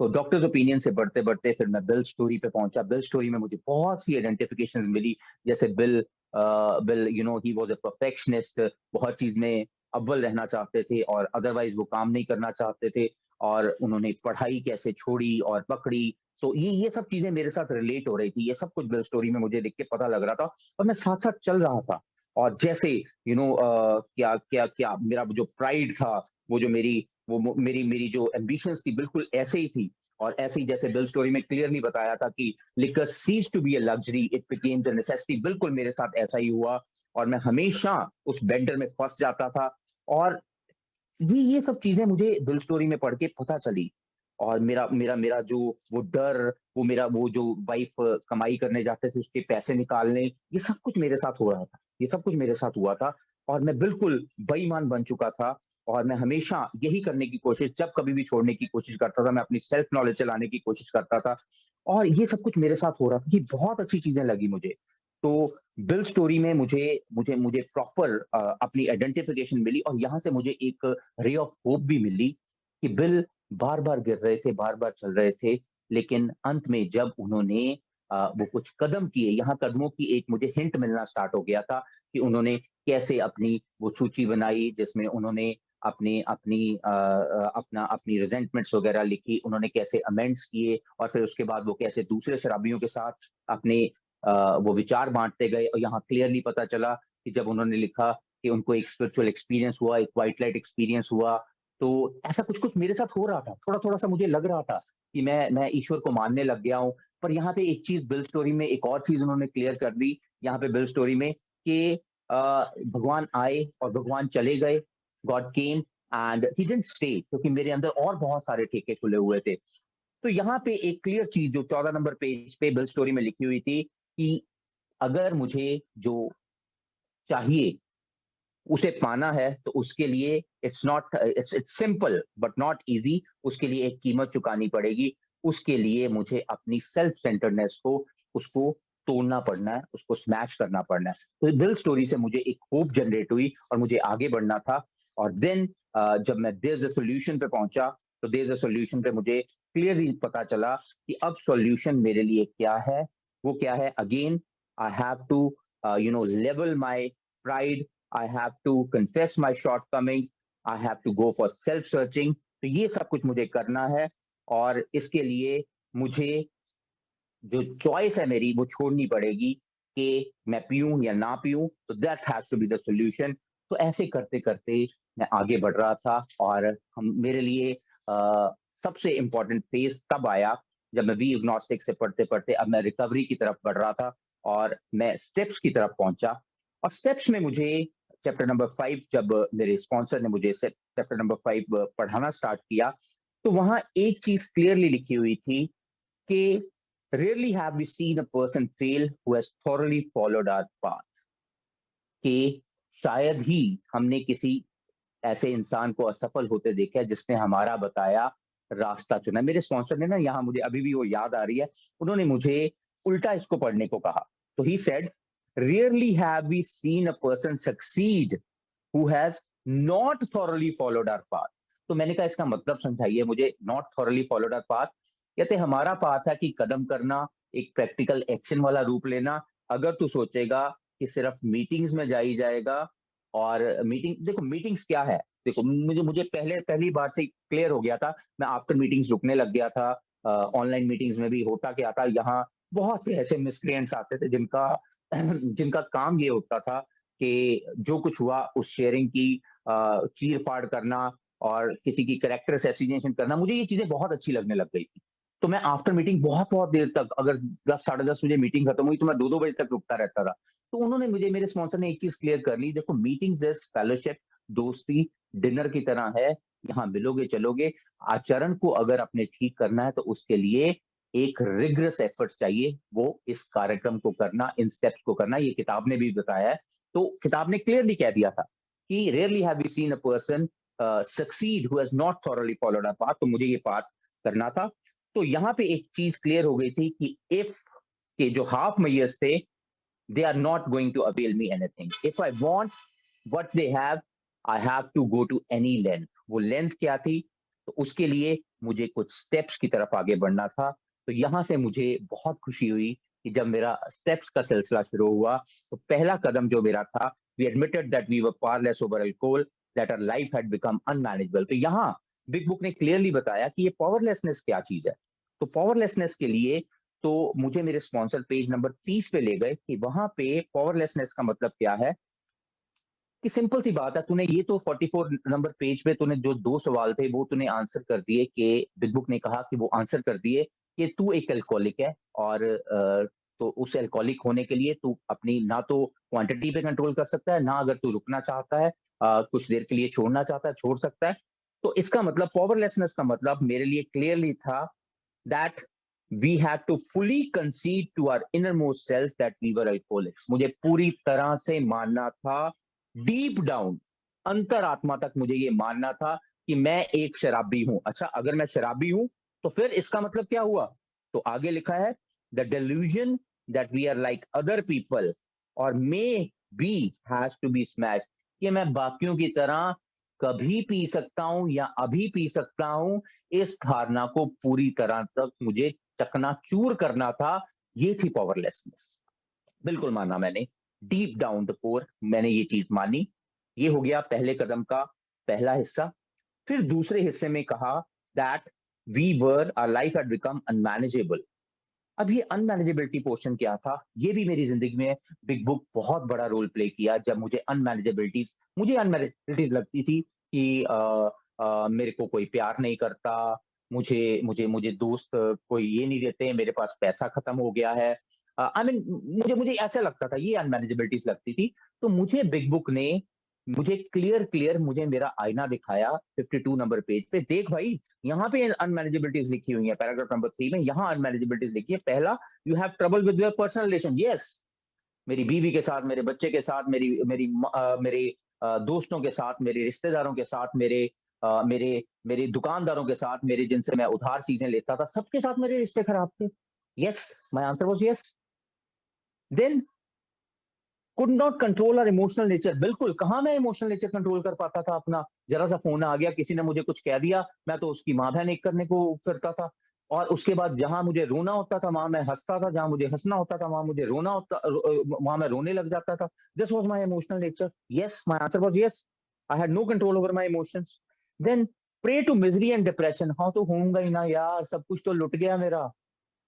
A: तो डॉक्टर्स ओपिनियन से बढ़ते बढ़ते फिर मैं बिल स्टोरी पे पहुंचा। बिल स्टोरी में मुझे बहुत सी आइडेंटिफिकेशन मिली। जैसे bill he was a perfectionist, बहुत चीज में अव्वल रहना चाहते थे और अदरवाइज वो काम नहीं करना चाहते थे। और उन्होंने पढ़ाई कैसे छोड़ी और पकड़ी। तो ये सब चीजें मेरे साथ रिलेट हो रही थी। ये सब कुछ बिल स्टोरी में मुझे देख के पता लग रहा था और मैं साथ साथ चल रहा था। और जैसे क्या क्या क्या मेरा जो प्राइड था, वो जो मेरी मेरी जो एम्बिशंस थी बिल्कुल ऐसे ही थी। और ऐसे ही जैसे बिल स्टोरी में क्लियरली बताया था कि liquor ceased to be a luxury, it became the necessity, बिल्कुल मेरे साथ ऐसा ही हुआ। और मैं हमेशा उस बेंडर में फंस जाता था। और ये सब चीजें मुझे बिल स्टोरी में पढ़ के पता चली। और मेरा मेरा मेरा जो वो डर, वो जो वाइफ कमाई करने जाते थे उसके पैसे निकालने, ये सब कुछ मेरे साथ हो रहा था, ये सब कुछ मेरे साथ हुआ था। और मैं बिल्कुल बेईमान बन चुका था। और मैं हमेशा यही करने की कोशिश, जब कभी भी छोड़ने की कोशिश करता था मैं अपनी सेल्फ नॉलेज चलाने की कोशिश करता था। और ये सब कुछ मेरे साथ हो रहा था, ये बहुत अच्छी चीजें लगी मुझे। तो बिल स्टोरी में मुझे मुझे मुझे प्रॉपर अपनी आइडेंटिफिकेशन मिली और यहाँ से मुझे एक रे ऑफ होप भी मिली कि बिल बार बार गिर रहे थे, बार बार चल रहे थे, लेकिन अंत में जब उन्होंने वो कुछ कदम किए, यहाँ कदमों की एक मुझे हिंट मिलना स्टार्ट हो गया था कि उन्होंने कैसे अपनी वो सूची बनाई जिसमें उन्होंने अपनी अपनी अपनी रिजेंटमेंट्स वगैरह लिखी, उन्होंने कैसे अमेंड्स किए और फिर उसके बाद वो कैसे दूसरे शराबियों के साथ अपने वो विचार बांटते गए। और यहाँ क्लियरली पता चला कि जब उन्होंने लिखा कि उनको एक स्पिरिचुअल एक्सपीरियंस हुआ, एक व्हाइट लाइट एक्सपीरियंस हुआ। तो ऐसा कुछ कुछ मेरे साथ हो रहा था, थोड़ा थोड़ा सा मुझे लग रहा था कि मैं ईश्वर को मानने लग गया हूँ। पर यहाँ पे एक चीज बिल स्टोरी में, एक और चीज उन्होंने क्लियर कर दी यहाँ पे बिल स्टोरी में कि भगवान आए और भगवान चले गए। God came and he didn't stay, क्योंकि मेरे अंदर और बहुत सारे ठेके खुले हुए थे। तो यहाँ पे एक क्लियर चीज जो 14 नंबर पेज पे बिल स्टोरी में लिखी हुई थी कि अगर मुझे जो चाहिए उसे पाना है तो उसके लिए it's simple but not easy, उसके लिए एक कीमत चुकानी पड़ेगी। उसके लिए मुझे अपनी सेल्फ सेंटरनेस को, उसको तोड़ना पड़ना है, उसको स्मैश करना पड़ना है। तो दिल स्टोरी से मुझे एक होप जनरेट हुई और मुझे आगे बढ़ना था। और देन जब मैं देयर इज अ सॉल्यूशन पे पहुंचा, तो देयर इज अ सॉल्यूशन पे मुझे क्लियरली पता चला कि अब सॉल्यूशन मेरे लिए क्या है। वो क्या है, again I have to level my pride, I have to confess my shortcomings, I have to go for self searching। तो ये सब कुछ मुझे करना है। और इसके लिए मुझे जो चॉइस है मेरी वो छोड़नी पड़ेगी कि मैं पीऊं या ना पीऊं। तो that has to be the solution. तो ऐसे करते करते मैं आगे बढ़ रहा था। और हम मेरे लिए सबसे इंपॉर्टेंट फेज तब आया जब मैं वी इग्नोस्टिक से पढ़ते पढ़ते अब मैं रिकवरी की तरफ बढ़ रहा था और मैं स्टेप्स की तरफ पहुंचा। और स्टेप्स में मुझे चैप्टर नंबर 5, जब मेरे स्पॉन्सर ने मुझे चैप्टर नंबर 5 पढ़ाना स्टार्ट किया, तो वहां एक चीज क्लियरली लिखी हुई थी कि rarely have we seen a person fail who has thoroughly followed our path। कि शायद ही हमने किसी ऐसे इंसान को असफल होते देखा है जिसने हमारा बताया रास्ता चुना। मेरे स्पॉन्सर ने ना, यहाँ मुझे अभी भी वो याद आ रही है, उन्होंने मुझे उल्टा इसको पढ़ने को कहा। तो he said, rarely have we seen a person succeed who has not thoroughly followed our path। तो मैंने कहा इसका मतलब समझाइए मुझे, not thoroughly followed our path. कहते हमारा पाथ है कि कदम करना, एक प्रैक्टिकल एक्शन वाला रूप लेना। अगर तू सोचेगा कि सिर्फ मीटिंग्स में जाई जाएगा, और मीटिंग, देखो मीटिंग्स क्या है, देखो मुझे मुझे पहली बार से क्लियर हो गया था। मैं आफ्टर मीटिंग्स रुकने लग गया था। ऑनलाइन मीटिंग्स में भी होता क्या था, यहाँ बहुत से ऐसे मिसक्रिएंट्स आते थे जिनका जिनका काम ये होता था कि जो कुछ हुआ उस शेयरिंग की चीर फाड़ करना और किसी की कैरेक्टर असैसिनेशन करना, मुझे ये चीजें बहुत अच्छी लगने लग गई थी। तो मैं आफ्टर मीटिंग बहुत बहुत देर तक, अगर 10 साढ़े 10 बजे मीटिंग खत्म हुई तो मैं 2-2 बजे तक रुकता रहता था। तो उन्होंने मुझे, मेरे स्पॉन्सर ने एक चीज क्लियर कर ली, देखो मीटिंग्स इज फेलोशिप, दोस्ती डिनर की तरह है, यहाँ मिलोगे चलोगे। आचरण को अगर आपने ठीक करना है तो उसके लिए एक रिगरस एफर्ट्स चाहिए, वो इस कार्यक्रम को करना, इन स्टेप्स को करना, ये किताब ने भी बताया है। तो किताब ने क्लियरली कह दिया था कि rarely have we seen a person succeed who has not thoroughly followed a path, तो मुझे ये पाथ करना था। तो यहाँ पे एक चीज क्लियर हो गई थी कि इफ के जो हाफ मैयर्स थे, they are not going to avail me anything. If I want what they have, I have to go to any length. वो लेंथ क्या थी, तो उसके लिए मुझे कुछ स्टेप्स की तरफ आगे बढ़ना था। तो यहां से मुझे बहुत खुशी हुई कि जब मेरा स्टेप्स का सिलसिला शुरू हुआ, तो पहला कदम जो मेरा था, we admitted that we were powerless over alcohol, that our life had become unmanageable. तो यहाँ बिग बुक ने क्लियरली बताया कि ये पावरलेसनेस क्या चीज है। तो पावरलेसनेस के लिए तो मुझे मेरे स्पॉन्सर पेज नंबर 30 पे ले गए कि वहां पे पावरलेसनेस का मतलब क्या है। कि सिंपल सी बात है, तूने ये तो 44 नंबर पेज पे तूने जो 2 सवाल थे वो तूने आंसर कर दिए, कि बिग बुक ने कहा कि वो आंसर कर दिए कि तू एक अल्कोहलिक है, और तो उस अल्कोहलिक होने के लिए तू अपनी ना तो क्वांटिटी पे कंट्रोल कर सकता है, ना अगर तू रुकना चाहता है, कुछ देर के लिए छोड़ना चाहता है छोड़ सकता है। तो इसका मतलब, पावरलेसनेस का मतलब मेरे लिए क्लियरली था that we had to fully concede to our innermost selves that we were alcoholics. मुझे पूरी तरह से मानना था, डीप डाउन अंतरात्मा तक मुझे ये मानना था कि मैं एक शराबी हूं। अच्छा, अगर मैं शराबी हूं तो फिर इसका मतलब क्या हुआ, तो आगे लिखा है the delusion that we are like other people और may be has to be smashed, कि मैं बाकियों की तरह कभी पी सकता हूं या अभी पी सकता हूं, इस धारणा को पूरी तरह तक मुझे चकनाचूर करना था। ये थी पावरलेसनेस। बिल्कुल माना मैंने, डीप डाउन द कोर मैंने ये चीज मानी। ये हो गया पहले कदम का पहला हिस्सा। फिर दूसरे हिस्से में कहा that we were our life had become unmanageable. अब ये अनमैनेजेबिलिटी पोर्शन क्या था, ये भी मेरी जिंदगी में बिग बुक बहुत बड़ा रोल प्ले किया। जब मुझे अनमैनेजेबिलिटीज लगती थी कि मेरे को कोई प्यार नहीं करता, मुझे मुझे मुझे दोस्त कोई ये नहीं देते, मेरे पास पैसा खत्म हो गया है। आई मीन मुझे मुझे ऐसा लगता था, ये अनमैनेजेबिलिटीज लगती थी। तो मुझे बिग बुक ने मुझे क्लियर क्लियर मुझे मेरा आईना दिखाया 52 नंबर पेज पे, देख भाई यहाँ पे अनमैनेजेबिलिटीज लिखी हुई है, पैराग्राफ नंबर 3 में यहाँ अनमैनेजेबिलिटीज लिखी है। पहला, you have trouble with your personal relation. Yes, मेरी बीवी के साथ, मेरे बच्चे के साथ, मेरे दोस्तों के साथ, मेरे रिश्तेदारों के साथ, मेरे मेरे दुकानदारों के साथ, मेरे जिनसे मैं उधार चीजें लेता था, सबके साथ मेरे रिश्ते खराब थे। Yes, my answer was yes. Then could not control our emotional nature. बिल्कुल, कहां मैं इमोशनल नेचर कंट्रोल कर पाता था अपना। जरा सा फोन आ गया, किसी ने मुझे कुछ कह दिया, मैं तो उसकी माँ बहन एक करने को करता था। और उसके बाद जहां मुझे रोना होता था वहां मैं हंसता था, जहां मुझे हंसना होता था वहां मुझे रोना होता वहां मैं रोने लग जाता था। This was my emotional nature. Yes, my answer was yes. I had no control over my emotions. Then prey to misery and depression. हाँ तो होऊंगा ही ना यार, सब कुछ तो लुट गया मेरा,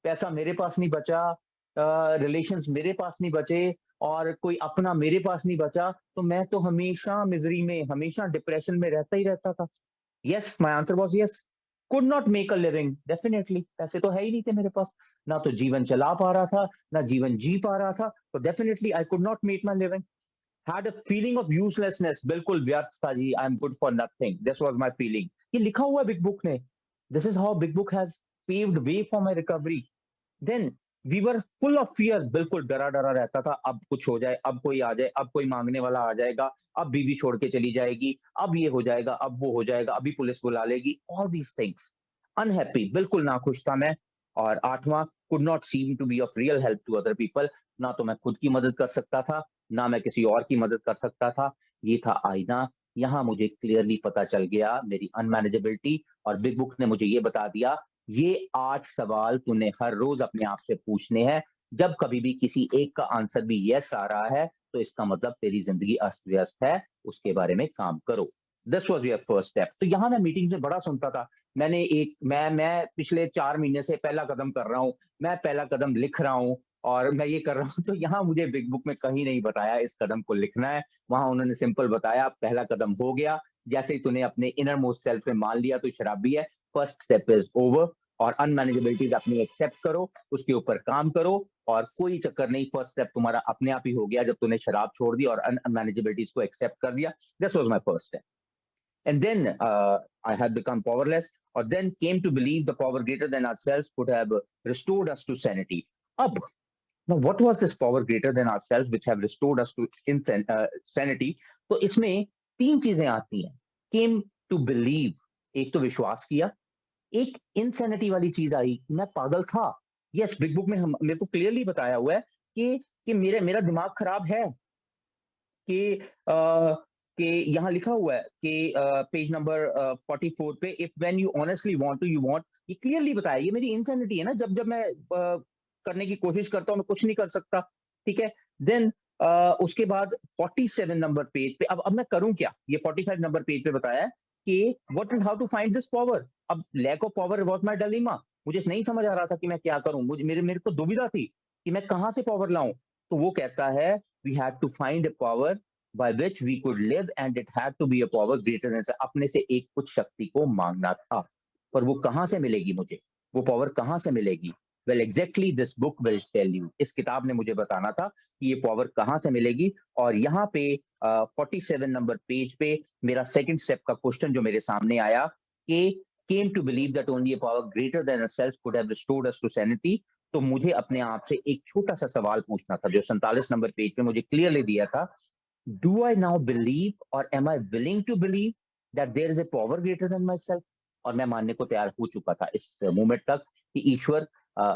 A: पैसा मेरे पास नहीं बचा, रिलेशंस मेरे पास नहीं बचे, और कोई अपना मेरे पास नहीं बचा, तो मैं तो हमेशा मिजरी में, हमेशा डिप्रेशन में रहता ही रहता था। Yes, my answer was yes. Could not make a living. Definitely पैसे तो है ही नहीं थे मेरे पास, ना तो जीवन चला पा रहा था, ना जीवन जी पा रहा था, तो definitely I could not make my living. Had a feeling of uselessness. बिल्कुल व्यर्थ था जी, I am good for nothing, this was my feeling. ये लिखा हुआ है बिग बुक ने। This is how big book has paved way for my recovery. Then we were full of fear. बिल्कुल डरा डरा रहता था, अब कुछ हो जाए, अब कोई आ जाए, अब कोई मांगने वाला आ जाएगा, अब बीवी छोड़ के चली जाएगी, अब ये हो जाएगा, अब वो हो जाएगा, अभी पुलिस बुला लेगी, ऑल दीज थिंग्स। अनहैप्पी, बिल्कुल नाखुश था मैं। और आठवां, could not seem to be of real help to other people. ना तो मैं खुद की मदद कर सकता था, ना मैं किसी और की मदद कर सकता था। ये था आईना यहाँ मुझे क्लियरली पता चल गया मेरी अनमैनेजेबिलिटी, और बिग बुक ने मुझे ये बता दिया, ये 8 सवाल तूने हर रोज अपने आप से पूछने हैं। जब कभी भी किसी एक का आंसर भी यस आ रहा है तो इसका मतलब तेरी जिंदगी अस्त व्यस्त है, उसके बारे में काम करो। This was your first step. तो यहाँ मैं मीटिंग में बड़ा सुनता था। मैं पिछले 4 महीने से पहला कदम कर रहा हूँ, मैं पहला कदम लिख रहा हूँ, और मैं ये कर रहा हूँ। तो यहाँ मुझे बिग बुक में कहीं नहीं बताया इस कदम को लिखना है। वहां उन्होंने सिंपल बताया, पहला कदम हो गया, जैसे ही तूने अपने इनर मोस्ट सेल्फ में मान लिया तो शराबी है, फर्स्ट स्टेप इज ओवर। और अनमैनेजेबिलिटीज अपनी एक्सेप्ट करो, उसके ऊपर काम करो, और कोई चक्कर नहीं, फर्स्ट स्टेप तुम्हारा अपने आप ही हो गया जब तूने शराब छोड़ दी और अनमैनेजेबिलिटीज को एक्सेप्ट कर दिया। This was my first step. And then I had become powerless, or then came to believe the power greater than ourselves could have restored us to sanity. Ab, now what was this power greater than ourselves which have restored us to sanity? तो इसमें 3 चीजें आती हैं। Came to believe, एक तो विश्वास किया, एक इनसैनिटी वाली चीज आई, मैं पागल था। यस, बिग बुक में हम मेरे को क्लियरली बताया हुआ है कि मेरा दिमाग खराब है, कि कि यहाँ लिखा हुआ है कि पेज नंबर 44 पे, if when you honestly want to you want, ये क्लियरली बताया, ये मेरी इंसैनिटी है ना, जब जब मैं करने की कोशिश करता हूँ मैं कुछ नहीं कर सकता। ठीक है। देन उसके बाद 47 नंबर पेज पे, अब मैं करूं क्या, ये 45 नंबर पेज पे बताया है कि what and how to find this power. अब lack of power was my dilemma, मुझे नहीं समझ आ रहा था कि मैं क्या करूं, मेरे को दुविधा थी कि मैं कहां से पावर लाऊं। तो वो कहता है we had to find a power by which we could live, and it had to be a power greater than us। अपने से एक कुछ शक्ति को मांगना था, पर वो कहां से मिलेगी मुझे, वो पावर कहां से मिलेगी? Well exactly this book will tell you. इस किताब ने मुझे बताना था कि ये पावर कहां से मिलेगी। और यहाँ पे 47 नंबर पेज पे मेरा सेकंड स्टेप का क्वेश्चन जो मेरे सामने आया कि came to believe that only a power greater than ourselves could have restored us to sanity। तो मुझे अपने आप से एक छोटा सा सवाल पूछना था, जो 47 नंबर पेज पे मुझे क्लियरली दिया था। Do I now believe, or am I willing to believe that there is a power greater than myself? और मैं मानने को तैयार हो चुका था इस मोमेंट तक कि ईश्वर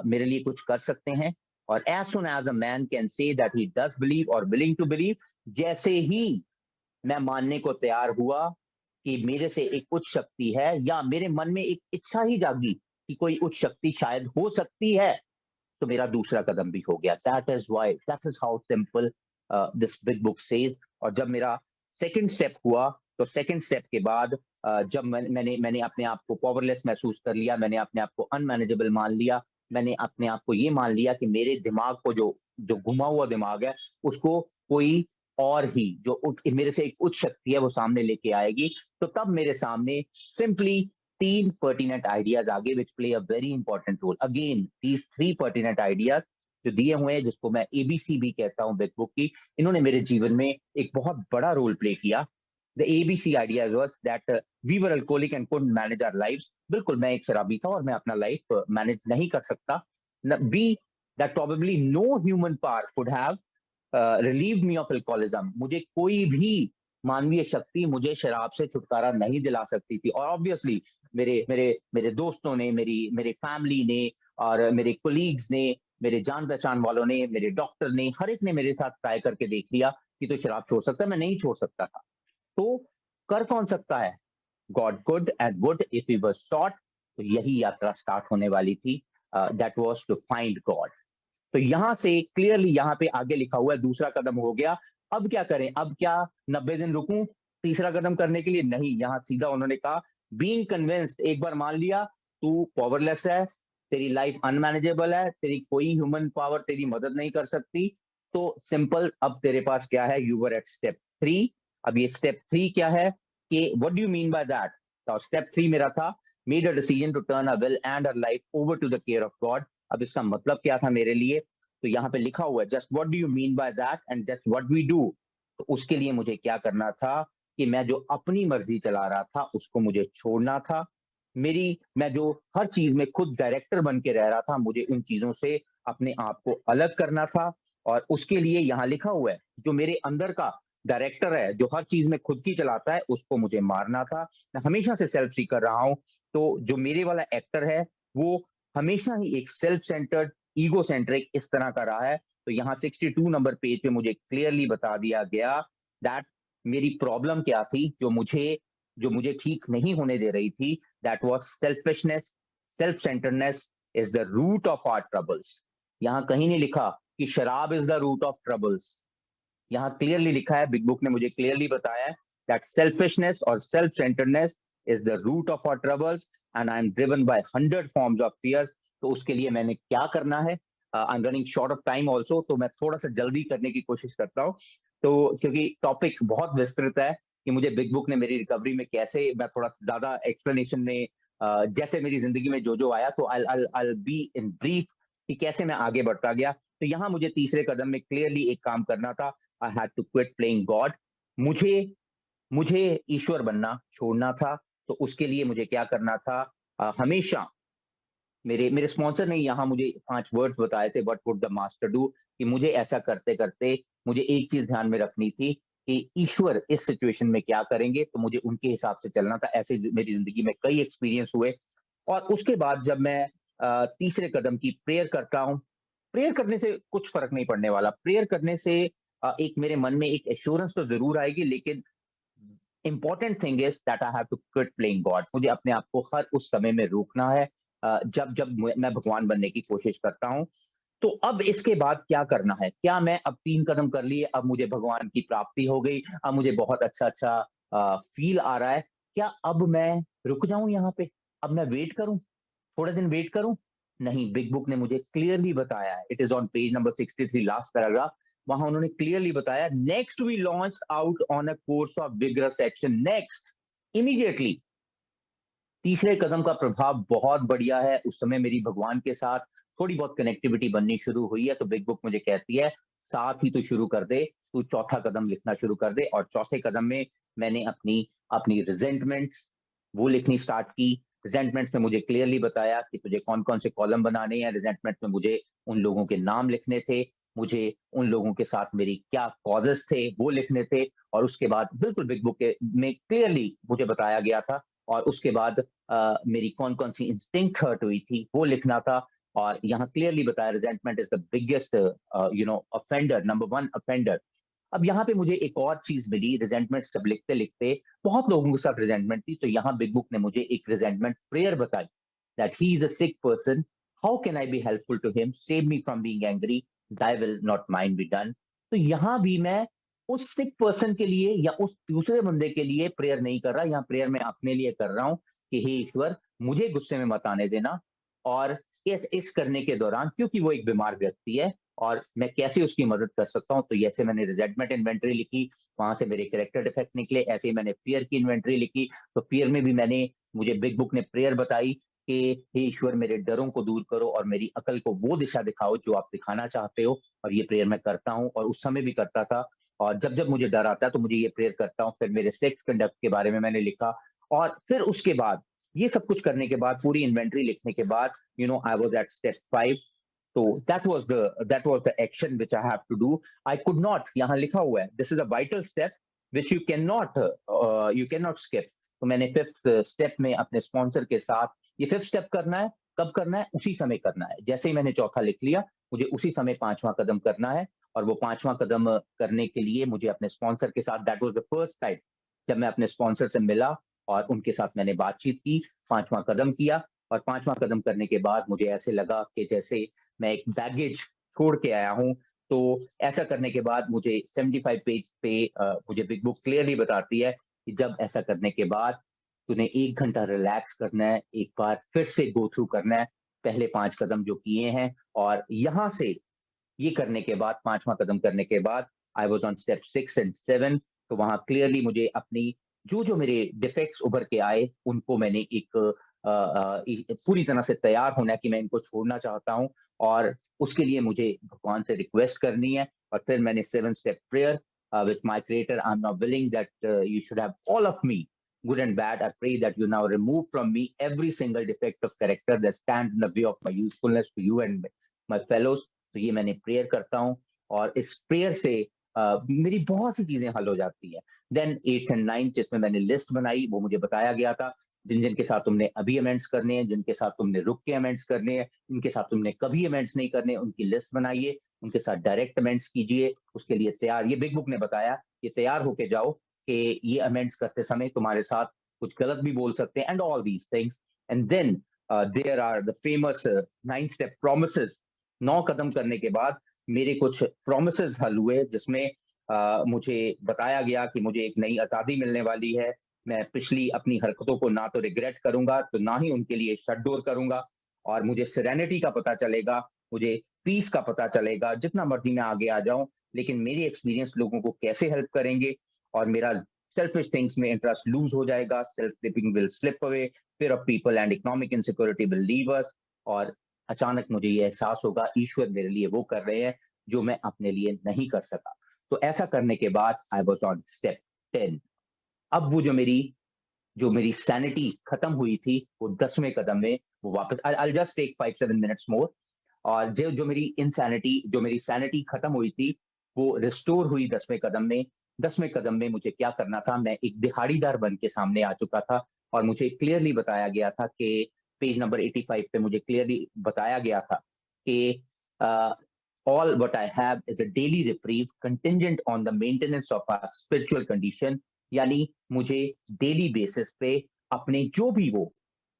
A: मेरे लिए कुछ कर सकते हैं। और as soon as a man can say that he does believe or willing to believe, जैसे ही मैं मानने को तैयार हुआ कि मेरे से एक उच्च शक्ति है, या मेरे मन में एक इच्छा ही जागी कि कोई उच्च शक्ति शायद हो सकती है, तो मेरा दूसरा कदम भी हो गया। That is how simple this big book says. और जब मेरा सेकंड स्टेप हुआ, तो सेकंड स्टेप के बाद जब मैंने अपने आप को पावरलेस महसूस कर लिया, मैंने अपने आप को अनमैनेजेबल मान लिया, मैंने अपने आप को ये मान लिया कि मेरे दिमाग को जो जो घुमा हुआ दिमाग है, उसको कोई और ही जो मेरे से एक उच्च शक्ति है वो सामने लेके आएगी। तो तब मेरे सामने सिंपली 3 पर्टिनेंट आइडियाज आगे which play a very important role. Again these 3 pertinent ideas जो दिए हुए हैं, जिसको मैं एबीसी भी कहता हूं बिग बुक की, इन्होंने मेरे जीवन में एक बहुत बड़ा रोल प्ले किया। The ABC ideas was that we were alcoholic and couldn't manage our lives. बिल्कुल मैं एक शराबी था और मैं अपना लाइफ मैनेज नहीं कर सकता। B, that probably no human power could have relieved me of alcoholism. मुझे कोई भी मानवीय शक्ति मुझे शराब से छुटकारा नहीं दिला सकती थी। और ऑब्वियसली मेरे मेरे मेरे दोस्तों ने, मेरे फैमिली ने, और मेरे कोलीग्स ने, मेरे जान पहचान वालों ने, मेरे डॉक्टर ने, हर एक ने मेरे साथ ट्राई करके देख लिया कि तो शराब छोड़ सकता है, मैं नहीं छोड़ सकता था। तो कर कौन सकता है? God could and would if he was taught. तो यही यात्रा स्टार्ट होने वाली थी, that was to find God. तो यहां से क्लियरली यहाँ पे आगे लिखा हुआ है दूसरा कदम हो गया। अब क्या करें? अब क्या 90 दिन रुकूं तीसरा कदम करने के लिए? नहीं, यहाँ सीधा उन्होंने कहा बीइंग कन्विंस्ड, एक बार मान लिया तू पावरलेस है, तेरी लाइफ अनमैनेजेबल है, तेरी कोई ह्यूमन पावर तेरी मदद नहीं कर सकती, तो सिंपल अब तेरे पास क्या है, यू वर एट स्टेप 3। अब ये स्टेप 3 क्या है कि what do you mean by that? तो स्टेप 3 मेरा था made a decision to turn a will and a life over to the care of God. अब इसका मतलब क्या था मेरे लिए? तो यहाँ पे लिखा हुआ है just what do you mean by that and just what we do. तो उसके लिए मुझे क्या करना था कि मैं जो अपनी मर्जी चला रहा था उसको मुझे छोड़ना था। मैं जो हर चीज में खुद डायरेक्टर बन के रह रहा था, मुझे उन चीजों से अपने आप को अलग करना था। और उसके लिए यहाँ लिखा हुआ है जो मेरे अंदर का डायरेक्टर है, जो हर चीज में खुद की चलाता है, उसको मुझे मारना था। मैं हमेशा से सेल्फ सीकर रहा हूं, तो जो मेरे वाला एक्टर है वो हमेशा ही एक सेल्फ सेंटर्ड, ईगो सेंट्रिक इस तरह का रहा है। तो यहाँ 62 नंबर पेज पे मुझे क्लियरली बता दिया गया दैट मेरी प्रॉब्लम क्या थी, जो मुझे ठीक नहीं होने दे रही थी, that was selfishness, self centeredness is the root of our troubles. यहाँ कहीं नहीं लिखा कि शराब is the root of troubles. यहाँ क्लियरली लिखा है, बिग बुक ने मुझे क्लियरली बताया है दैट सेल्फिशनेस और self centeredness is the root of our troubles and I am driven by 100 forms of fear. तो उसके लिए मैंने क्या करना है, I am running short of time also, तो मैं थोड़ा सा जल्दी करने की कोशिश करता हूँ। तो क्योंकि टॉपिक बहुत विस्तृत है कि मुझे बिग बुक ने मेरी रिकवरी में कैसे, मैं थोड़ा ज्यादा एक्सप्लेनेशन में जैसे मेरी जिंदगी में जो जो आया, तो आई बी इन ब्रीफ कि कैसे मैं आगे बढ़ता गया। तो यहाँ मुझे तीसरे कदम में क्लियरली एक काम करना था, I had to quit playing God. मुझे मुझे ईश्वर बनना छोड़ना था। तो उसके लिए मुझे क्या करना था, हमेशा मेरे मेरे स्पॉन्सर ने यहाँ मुझे 5 वर्ड्स बताए थे, what would the master do, कि मुझे ऐसा करते-करते मुझे एक चीज़ ध्यान में रखनी थी कि ईश्वर इस सिचुएशन में क्या करेंगे, तो मुझे उनके हिसाब से चलना था। ऐसे मेरी ज़िंदगी में कई एक्सपीरियंस हुए। और उसके बाद जब मैं तीसरे कदम की प्रेयर करता हूँ, प्रेयर करने से कुछ फ़र्क नहीं पड़ने वाला। प्रेयर करने से एक मेरे मन में एक एश्योरेंस तो ज़रूर आएगी, लेकिन important thing is that I have to quit playing God. मुझे अपने आप को हर उस समय में रोकना है, जब जब मैं भगवान बनने की कोशिश करता हूँ। तो अब इसके बाद क्या करना है? क्या मैं अब 3 कदम कर लिए, अब मुझे भगवान की प्राप्ति हो गई, अब मुझे बहुत अच्छा-अच्छा फ़ील आ रहा है। क्या अब मैं रुक जाऊँ यहाँ पे? अब मैं वेट करूँ? थोड़े दिन वेट करूँ? नहीं, बिग बुक ने मुझे क्लियरली बताया है, it is on page number 63 last paragraph. वहाँ उन्होंने क्लियरली बताया, next we launched out on a course of vigorous action next, immediately. तीसरे कदम का प्रभाव बहुत बढ़िया है। उस समय मेरी भगवान के साथ थोड़ी बहुत कनेक्टिविटी बननी शुरू हुई है, तो बिग बुक मुझे कहती है, साथ ही तू शुरू कर दे, तू चौथा कदम लिखना शुरू कर दे। और चौथे कदम में मैंने अपनी अपनी रिजेंटमेंट्स वो लिखनी स्टार्ट की। रिजेंटमेंट्स में मुझे क्लियरली बताया कि तुझे कौन-कौन से कॉलम बनाने हैं। रिजेंटमेंट में मुझे उन लोगों के नाम लिखने थे, मुझे उन लोगों के साथ मेरी क्या कॉजेज़ थे, वो लिखने थे। और उसके बाद बिल्कुल बिग बुक के में क्लियरली मुझे बताया गया था। और उसके बाद मेरी कौन-कौन सी इंस्टिंक्ट हर्ट हुई थी, वो लिखना था। और यहाँ क्लियरली बताया, resentment is the biggest offender, number 1 offender. अब यहाँ पे मुझे एक और चीज़ मिली, रिजेंटमेंट सब लिखते-लिखते बहुत लोगों के साथ रिजेंटमेंट थी, तो यहाँ बिग बुक ने मुझे एक रिजेंटमेंट प्रेयर बताई, that he is a sick person, how can I be helpful to him, save me from being angry, thy will not mine be done. तो यहाँ भी मैं उस सिक पर्सन के लिए या उस दूसरे बंदे के लिए प्रेयर नहीं कर रहा, यहाँ प्रेयर मैं अपने लिए कर रहा हूँ कि हे ईश्वर, मुझे गुस्से में मत आने देना। और इस करने के दौरान, क्योंकि वो एक बीमार व्यक्ति है और मैं कैसे उसकी मदद कर सकता हूँ, तो जैसे मैंने रिजेंटमेंट इन्वेंटरी लिखी, वहां से मेरे कैरेक्टर डिफेक्ट निकले। ऐसे ही मैंने फियर की इन्वेंटरी लिखी, तो फियर में भी मुझे बिग बुक ने प्रेयर बताई कि हे ईश्वर, मेरे डरों को दूर करो और मेरी अकल को वो दिशा दिखाओ जो आप दिखाना चाहते हो। और ये प्रेयर मैं करता हूँ और उस समय भी करता था। और जब जब मुझे डर आता है तो मुझे ये प्रेयर करता हूँ। फिर मेरे सेक्स कंडक्ट के बारे में मैंने लिखा। और फिर उसके बाद ये सब कुछ करने के बाद, पूरी इन्वेंटरी लिखने के बाद, आई वाज एट स्टेप 5। तो that was the action which I have to do. I could not, यहाँ लिखा हुआ है, this is a vital step which you can not skip. तो मैंने फिफ्थ स्टेप में अपने स्पॉन्सर के साथ, ये फिफ्थ स्टेप करना है, कब करना है? उसी समय करना है। जैसे ही मैंने चौथा लिख लिया, मुझे उसी समय पांचवा कदम करना है। और वो पांचवा कदम करने के लिए मुझे अपने स्पॉन्सर के साथ, that was the first time जब मैं अपने स्पॉन्सर से मिला और उनके साथ मैंने बातचीत की, पांचवा कदम किया। और पांचवा कदम करने के बाद मुझे ऐसे लगा कि जैसे मैं एक बैगेज छोड़ के आया हूँ। तो ऐसा करने के बाद मुझे 75 पेज पे मुझे बिग बुक क्लियरली बताती है कि जब ऐसा करने के बाद तूने 1 घंटा रिलैक्स करना है, एक बार फिर से गो थ्रू करना है, पहले 5 कदम जो किए हैं। और यहाँ से ये करने के बाद, 5वां कदम करने के बाद, I was on step 6 and 7। तो वहाँ क्लियरली मुझे अपनी जो मेरे डिफेक्ट्स उभर के आए, उनको मैंने एक पूरी तरह से तैयार होना है कि मैं इनको छोड़ना चाहता हूँ। और उसके लिए मुझे भगवान से रिक्वेस्ट करनी है। और फिर मैंने 7 step prayer with my creator, I am now willing that you should have all of me, good and bad. I pray that you now remove from me every single defect of character that stands in the way of my usefulness to you and my fellows. तो ये मैंने prayer करता हूँ। और इस prayer से मेरी बहुत सी चीजें हल हो जाती है। देन 8 एंड 9 जिसमें मैंने लिस्ट बनाई, वो मुझे बताया गया था, जिन जिन के साथ तुमने अभी अमेंड्स करने हैं, जिनके साथ तुमने रुक के अमेंड्स करने हैं, इनके साथ तुमने कभी अमेंड्स नहीं करने, उनकी लिस्ट बनाइए, उनके साथ डायरेक्ट अमेंड्स कीजिए। उसके लिए तैयार, ये बिग बुक ने बताया, ये तैयार होके जाओ कि ये अमेंड्स करते समय तुम्हारे साथ कुछ गलत भी बोल सकते हैं, and all these things. And then there are the famous 9 step promises. 9 कदम करने के बाद मेरे कुछ प्रोमिसेस हल हुए, जिसमें मुझे बताया गया कि मुझे एक नई आज़ादी मिलने वाली है। मैं पिछली अपनी हरकतों को ना तो रिग्रेट करूँगा, तो ना ही उनके लिए शट डोर करूँगा, और मुझे सेरेनिटी का पता चलेगा, मुझे पीस का पता चलेगा। जितना मर्ज़ी मैं आगे आ जाऊँ, लेकिन मेरे एक्सपीरियंस लोगों को कैसे हेल्प करेंगे, और मेरा सेल्फिश थिंग्स में इंटरेस्ट लूज़ हो जाएगा, self dipping will slip away, fear of people and economic insecurity will leave us, और अचानक मुझे ये एहसास होगा, ईश्वर मेरे लिए वो कर रहे हैं जो मैं अपने लिए नहीं कर सका। तो ऐसा करने के बाद आई वाज़ ऑन स्टेप 10। अब वो जो मेरी सैनिटी खत्म हुई थी, वो 10वें कदम में वो वापस, I will just take 5-7 minutes more. और जो जो मेरी सैनिटी खत्म हुई थी, वो रिस्टोर हुई 10वें कदम में। 10वें कदम में मुझे क्या करना था, मैं एक दिहाड़ीदार बन के सामने आ चुका था, और मुझे क्लियरली बताया गया था कि पेज नंबर 85 पे मुझे क्लियरली बताया गया था कि all what I have is a daily reprieve contingent on the maintenance of our spiritual condition। यानी मुझे डेली बेसिस पे अपने जो भी वो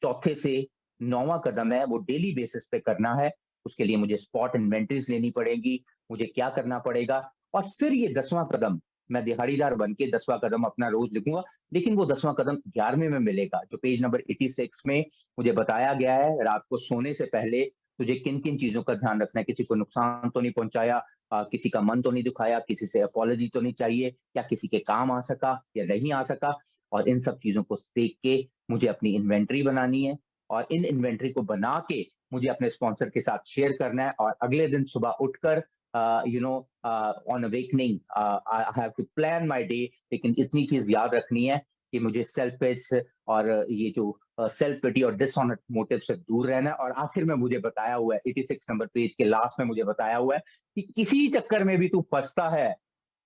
A: चौथे से 9वां कदम है, वो डेली बेसिस पे करना है। उसके लिए मुझे स्पॉट इन्वेंटरीज लेनी पड़ेगी, मुझे क्या करना पड़ेगा, और फिर ये 10वां कदम, मैं दिहाड़ीदार बन के 10वां कदम अपना रोज लिखूंगा। लेकिन वो 10वां कदम 11वें में मिलेगा, जो पेज नंबर 86 में मुझे बताया गया है, रात को सोने से पहले तुझे किन किन चीजों का ध्यान रखना है। किसी को नुकसान तो नहीं पहुंचाया, किसी का मन तो नहीं दुखाया, किसी से अपॉलॉजी तो नहीं चाहिए, क्या किसी के काम आ सका या नहीं आ सका। और इन सब चीजों को देख के मुझे अपनी इन्वेंट्री बनानी है, और इन इन्वेंट्री को बना के मुझे अपने स्पॉन्सर के साथ शेयर करना है। और अगले दिन सुबह उठकर on awakening I have to plan my day. लेकिन इतनी चीज याद रखनी है कि मुझे सेल्फिश और ये जो सेल्फ पिटी और डिसऑनर मोटिव से दूर रहना है। और आखिर में मुझे बताया हुआ है, 86 नंबर पेज के लास्ट में मुझे बताया हुआ है कि किसी चक्कर में भी तू फंसता है,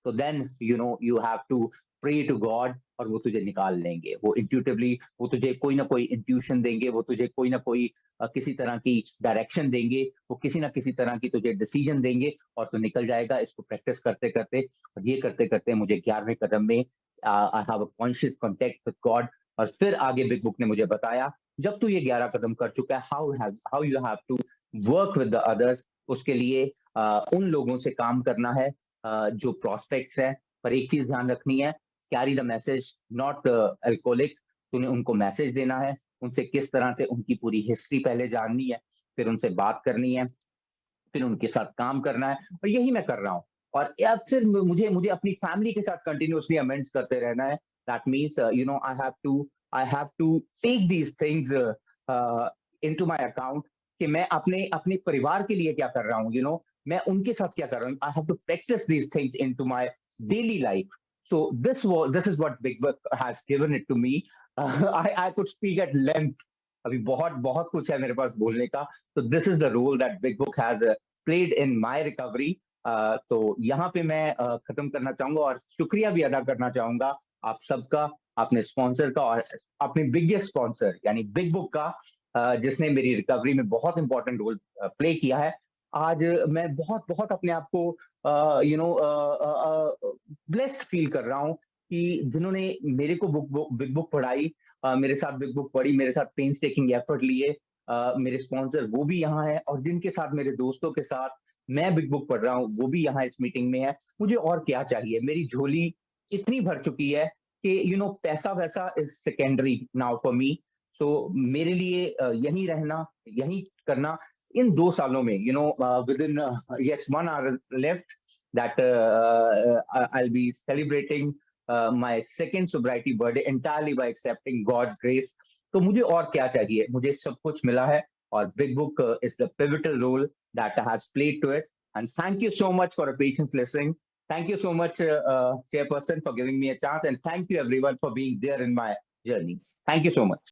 A: तो then you have to pray to God, और वो तुझे निकाल लेंगे। वो इंट्यूटिवली वो तुझे कोई ना कोई इंट्यूशन देंगे, वो तुझे कोई ना कोई किसी तरह की डायरेक्शन देंगे, वो किसी ना किसी तरह की तुझे डिसीजन देंगे, और तू निकल जाएगा। इसको प्रैक्टिस करते करते, और ये करते करते मुझे 11वें कदम में I have a conscious contact with God. और फिर आगे बिग बुक ने मुझे बताया, जब तू ये 11 कदम कर चुका है, how you have to work with the others. उसके लिए उन लोगों से काम करना है जो प्रोस्पेक्ट्स है। पर एक चीज ध्यान रखनी है, carry the message not alcoholic. तूने उनको मैसेज देना है, उनसे किस तरह से उनकी पूरी हिस्ट्री पहले जाननी है, फिर उनसे बात करनी है, फिर उनके साथ काम करना है। और यही मैं कर रहा हूँ। और या फिर मुझे मुझे अपनी फैमिली के साथ कंटिन्यूअसली अमेंड्स करते रहना है। That means I have to take these things into my account, कि मैं अपने अपने परिवार के लिए क्या कर रहा हूँ, मैं उनके साथ क्या कर रहा हूँ। I have to practise these things into my daily life. So this is what Big Book has given it to me. I could speak at length. अभी बहुत बहुत कुछ है मेरे पास बोलने का। तो this is the role that big book has played in my recovery. तो यहाँ पे मैं खत्म करना चाहूंगा, और शुक्रिया भी अदा करना चाहूंगा आप सबका, अपने स्पॉन्सर का, और अपने बिगेस्ट स्पॉन्सर यानी बिग बुक का, जिसने मेरी रिकवरी में बहुत इंपॉर्टेंट रोल प्ले किया है। आज मैं बहुत बहुत अपने आप को ब्लेस्ड फील कर रहा हूँ कि जिन्होंने मेरे को बिग बुक पढ़ाई, मेरे साथ बिग बुक पढ़ी, मेरे साथ पेंस टेकिंग एफर्ट लिए, मेरे स्पॉन्सर वो भी यहाँ है, और जिनके साथ, मेरे दोस्तों के साथ मैं बिग बुक पढ़ रहा हूँ, वो भी यहाँ इस मीटिंग में है। मुझे और क्या चाहिए? मेरी झोली इतनी भर चुकी है कि पैसा वैसा is secondary now for me. So मेरे लिए यहीं रहना, यहीं करना। इन 2 सालों में with in yes 1 hour left, that I'll be celebrating my second sobriety birthday entirely by accepting God's grace। तो मुझे और क्या चाहिए? मुझे सब कुछ मिला है, और big book is the pivotal role that has played to it। And thank you so much for a patient listening। Thank you so much, Chairperson, for giving me a chance, and thank you everyone for being there in my journey। Thank you so much।